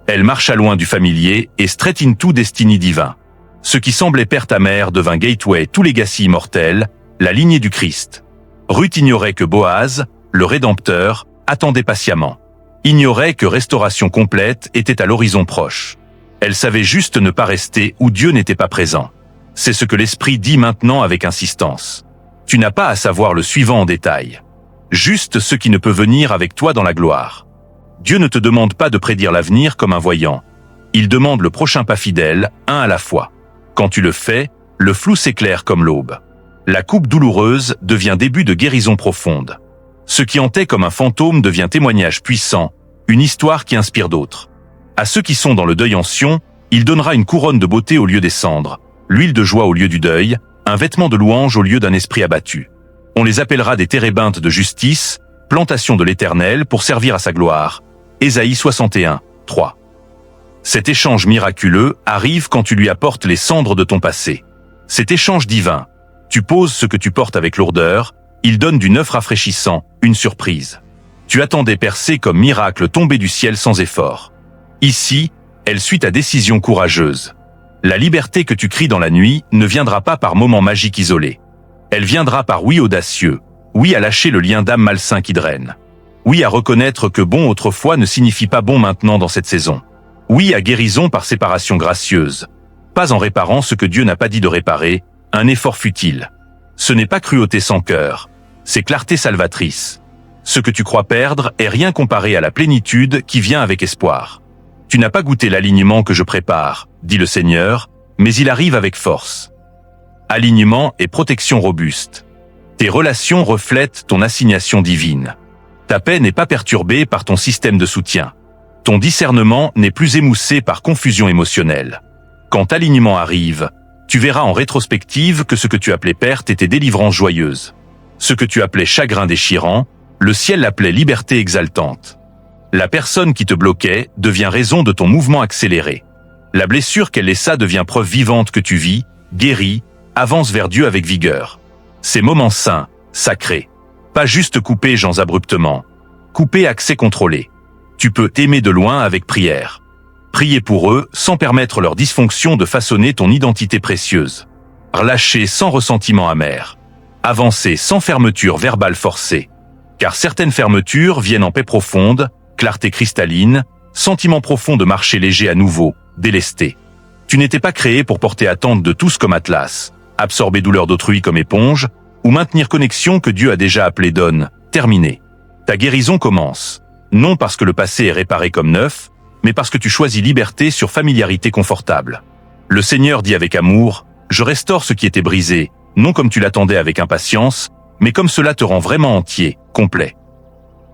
Elle marcha loin du familier et straight into destiny divin. Ce qui semblait perte amère devint gateway tout legacy immortel, la lignée du Christ. Ruth ignorait que Boaz, le Rédempteur, attendait patiemment. Ignorait que restauration complète était à l'horizon proche. Elle savait juste ne pas rester où Dieu n'était pas présent. C'est ce que l'Esprit dit maintenant avec insistance. Tu n'as pas à savoir le suivant en détail. Juste ce qui ne peut venir avec toi dans la gloire. Dieu ne te demande pas de prédire l'avenir comme un voyant. Il demande le prochain pas fidèle, un à la fois. Quand tu le fais, le flou s'éclaire comme l'aube. La coupe douloureuse devient début de guérison profonde. Ce qui hantait comme un fantôme devient témoignage puissant, une histoire qui inspire d'autres. À ceux qui sont dans le deuil ancien, il donnera une couronne de beauté au lieu des cendres, l'huile de joie au lieu du deuil, un vêtement de louange au lieu d'un esprit abattu. On les appellera des térébintes de justice, plantation de l'Éternel pour servir à sa gloire. Ésaïe 61, 3. Cet échange miraculeux arrive quand tu lui apportes les cendres de ton passé. Cet échange divin, tu poses ce que tu portes avec lourdeur, il donne du neuf rafraîchissant, une surprise. Tu attendais percer comme miracle tomber du ciel sans effort. Ici, elle suit ta décision courageuse. La liberté que tu cries dans la nuit ne viendra pas par moments magiques isolés. Elle viendra par oui audacieux, oui à lâcher le lien d'âme malsain qui draine. Oui à reconnaître que bon autrefois ne signifie pas bon maintenant dans cette saison. Oui à guérison par séparation gracieuse. Pas en réparant ce que Dieu n'a pas dit de réparer, un effort futile. Ce n'est pas cruauté sans cœur, c'est clarté salvatrice. Ce que tu crois perdre est rien comparé à la plénitude qui vient avec espoir. Tu n'as pas goûté l'alignement que je prépare, dit le Seigneur, mais il arrive avec force. Alignement et protection robuste. Tes relations reflètent ton assignation divine. Ta paix n'est pas perturbée par ton système de soutien. Ton discernement n'est plus émoussé par confusion émotionnelle. Quand alignement arrive, tu verras en rétrospective que ce que tu appelais perte était délivrance joyeuse. Ce que tu appelais chagrin déchirant, le ciel l'appelait liberté exaltante. La personne qui te bloquait devient raison de ton mouvement accéléré. La blessure qu'elle laissa devient preuve vivante que tu vis, guéris, avance vers Dieu avec vigueur. Ces moments saints, sacrés. Pas juste couper gens abruptement. Couper accès contrôlé. Tu peux t'aimer de loin avec prière. Prier pour eux sans permettre leur dysfonction de façonner ton identité précieuse. Relâcher sans ressentiment amer. Avancer sans fermeture verbale forcée. Car certaines fermetures viennent en paix profonde, clarté cristalline, sentiment profond de marcher léger à nouveau, délesté. Tu n'étais pas créé pour porter attente de tous comme Atlas, absorber douleur d'autrui comme éponge, ou maintenir connexion que Dieu a déjà appelée donne, terminée. Ta guérison commence, non parce que le passé est réparé comme neuf, mais parce que tu choisis liberté sur familiarité confortable. Le Seigneur dit avec amour, je restaure ce qui était brisé, non comme tu l'attendais avec impatience, mais comme cela te rend vraiment entier, complet.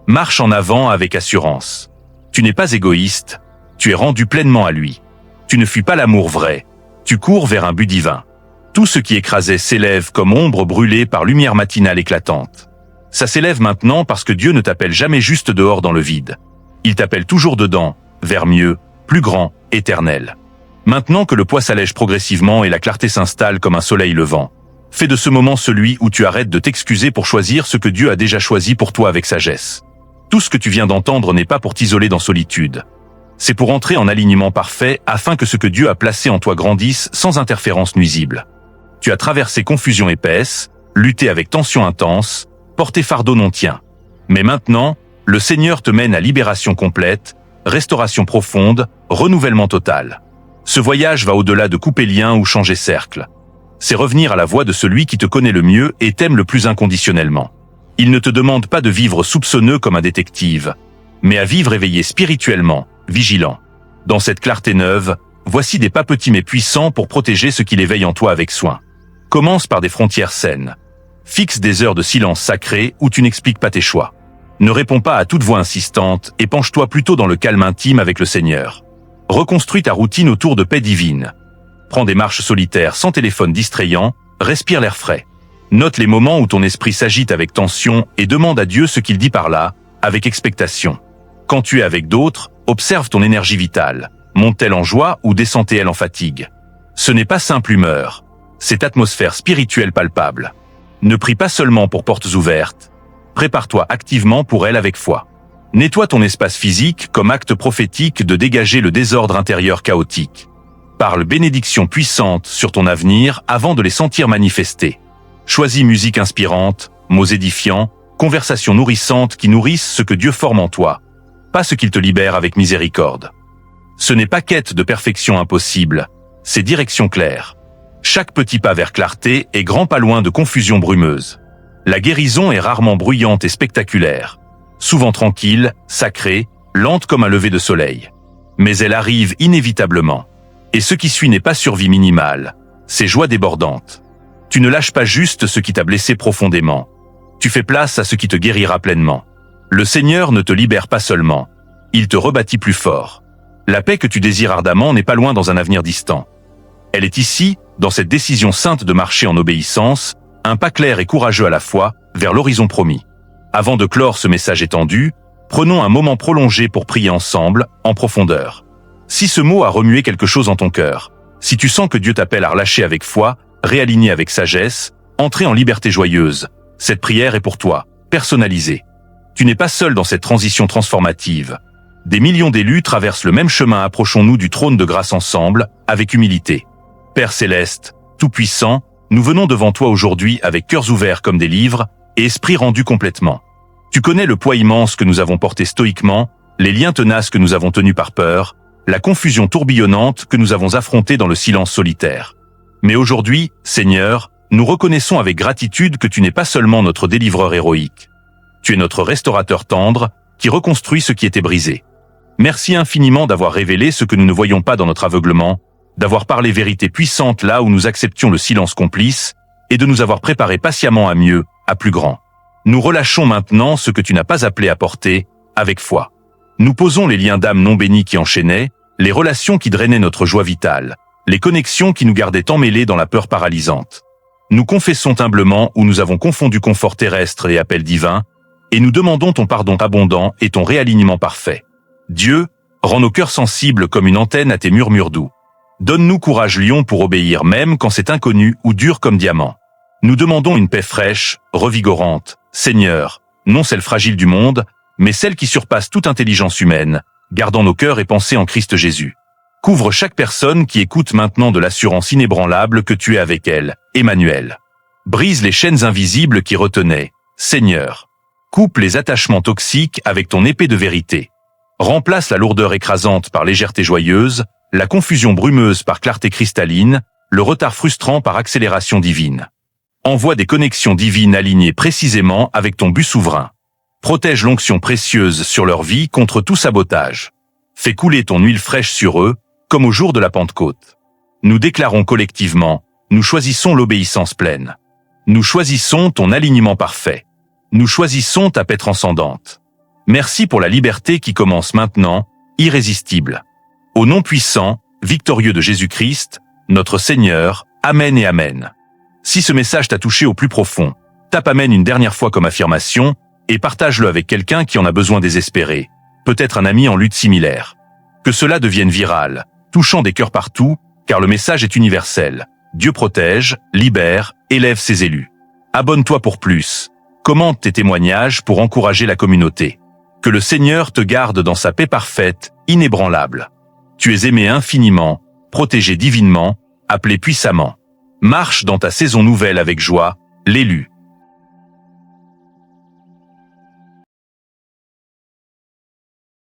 Marche en avant avec assurance. Tu n'es pas égoïste, tu es rendu pleinement à lui. Tu ne fuis pas l'amour vrai, tu cours vers un but divin. Tout ce qui écrasait s'élève comme ombre brûlée par lumière matinale éclatante. Ça s'élève maintenant parce que Dieu ne t'appelle jamais juste dehors dans le vide. Il t'appelle toujours dedans, vers mieux, plus grand, éternel. Maintenant que le poids s'allège progressivement et la clarté s'installe comme un soleil levant, fais de ce moment celui où tu arrêtes de t'excuser pour choisir ce que Dieu a déjà choisi pour toi avec sagesse. Tout ce que tu viens d'entendre n'est pas pour t'isoler dans solitude. C'est pour entrer en alignement parfait afin que ce que Dieu a placé en toi grandisse sans interférence nuisible. Tu as traversé confusion épaisse, lutté avec tension intense, porté fardeau non tien. Mais maintenant, le Seigneur te mène à libération complète, restauration profonde, renouvellement total. Ce voyage va au-delà de couper lien ou changer cercle. C'est revenir à la voie de celui qui te connaît le mieux et t'aime le plus inconditionnellement. Il ne te demande pas de vivre soupçonneux comme un détective, mais à vivre éveillé spirituellement, vigilant. Dans cette clarté neuve, voici des pas petits mais puissants pour protéger ce qui éveille en toi avec soin. Commence par des frontières saines. Fixe des heures de silence sacré où tu n'expliques pas tes choix. Ne réponds pas à toute voix insistante et penche-toi plutôt dans le calme intime avec le Seigneur. Reconstruis ta routine autour de paix divine. Prends des marches solitaires sans téléphone distrayant, respire l'air frais. Note les moments où ton esprit s'agite avec tension et demande à Dieu ce qu'il dit par là, avec expectation. Quand tu es avec d'autres, observe ton énergie vitale. Monte-t-elle en joie ou descend-elle en fatigue? Ce n'est pas simple humeur, c'est atmosphère spirituelle palpable. Ne prie pas seulement pour portes ouvertes, prépare-toi activement pour elles avec foi. Nettoie ton espace physique comme acte prophétique de dégager le désordre intérieur chaotique. Parle bénédictions puissantes sur ton avenir avant de les sentir manifester. Choisis musique inspirante, mots édifiants, conversations nourrissantes qui nourrissent ce que Dieu forme en toi, pas ce qu'il te libère avec miséricorde. Ce n'est pas quête de perfection impossible, c'est direction claire. Chaque petit pas vers clarté est grand pas loin de confusion brumeuse. La guérison est rarement bruyante et spectaculaire, souvent tranquille, sacrée, lente comme un lever de soleil. Mais elle arrive inévitablement. Et ce qui suit n'est pas survie minimale, c'est joie débordante. Tu ne lâches pas juste ce qui t'a blessé profondément. Tu fais place à ce qui te guérira pleinement. Le Seigneur ne te libère pas seulement, il te rebâtit plus fort. La paix que tu désires ardemment n'est pas loin dans un avenir distant. Elle est ici, dans cette décision sainte de marcher en obéissance, un pas clair et courageux à la fois, vers l'horizon promis. Avant de clore ce message étendu, prenons un moment prolongé pour prier ensemble, en profondeur. Si ce mot a remué quelque chose en ton cœur, si tu sens que Dieu t'appelle à relâcher avec foi, réaligner avec sagesse, entrer en liberté joyeuse, cette prière est pour toi, personnalisée. Tu n'es pas seul dans cette transition transformative. Des millions d'élus traversent le même chemin, approchons-nous du trône de grâce ensemble, avec humilité. Père céleste, tout-puissant, nous venons devant toi aujourd'hui avec cœurs ouverts comme des livres et esprits rendus complètement. Tu connais le poids immense que nous avons porté stoïquement, les liens tenaces que nous avons tenus par peur, la confusion tourbillonnante que nous avons affrontée dans le silence solitaire. Mais aujourd'hui, Seigneur, nous reconnaissons avec gratitude que tu n'es pas seulement notre délivreur héroïque. Tu es notre restaurateur tendre, qui reconstruit ce qui était brisé. Merci infiniment d'avoir révélé ce que nous ne voyons pas dans notre aveuglement, d'avoir parlé vérité puissante là où nous acceptions le silence complice, et de nous avoir préparés patiemment à mieux, à plus grand. Nous relâchons maintenant ce que tu n'as pas appelé à porter, avec foi. Nous posons les liens d'âme non bénis qui enchaînaient, les relations qui drainaient notre joie vitale, les connexions qui nous gardaient emmêlés dans la peur paralysante. Nous confessons humblement où nous avons confondu confort terrestre et appel divin, et nous demandons ton pardon abondant et ton réalignement parfait. Dieu, rends nos cœurs sensibles comme une antenne à tes murmures doux. Donne-nous courage lion pour obéir même quand c'est inconnu ou dur comme diamant. Nous demandons une paix fraîche, revigorante, Seigneur, non celle fragile du monde, mais celle qui surpasse toute intelligence humaine, gardant nos cœurs et pensées en Christ Jésus. Couvre chaque personne qui écoute maintenant de l'assurance inébranlable que tu es avec elle, Emmanuel. Brise les chaînes invisibles qui retenaient, Seigneur. Coupe les attachements toxiques avec ton épée de vérité. Remplace la lourdeur écrasante par légèreté joyeuse, la confusion brumeuse par clarté cristalline, le retard frustrant par accélération divine. Envoie des connexions divines alignées précisément avec ton but souverain. Protège l'onction précieuse sur leur vie contre tout sabotage. Fais couler ton huile fraîche sur eux, comme au jour de la Pentecôte. Nous déclarons collectivement, nous choisissons l'obéissance pleine. Nous choisissons ton alignement parfait. Nous choisissons ta paix transcendante. Merci pour la liberté qui commence maintenant, irrésistible. Au nom puissant, victorieux de Jésus-Christ, notre Seigneur, Amen et Amen. Si ce message t'a touché au plus profond, tape Amen une dernière fois comme affirmation et partage-le avec quelqu'un qui en a besoin désespéré, peut-être un ami en lutte similaire. Que cela devienne viral, touchant des cœurs partout, car le message est universel. Dieu protège, libère, élève ses élus. Abonne-toi pour plus. Commente tes témoignages pour encourager la communauté. Que le Seigneur te garde dans sa paix parfaite, inébranlable. Tu es aimé infiniment, protégé divinement, appelé puissamment. Marche dans ta saison nouvelle avec joie, l'élu.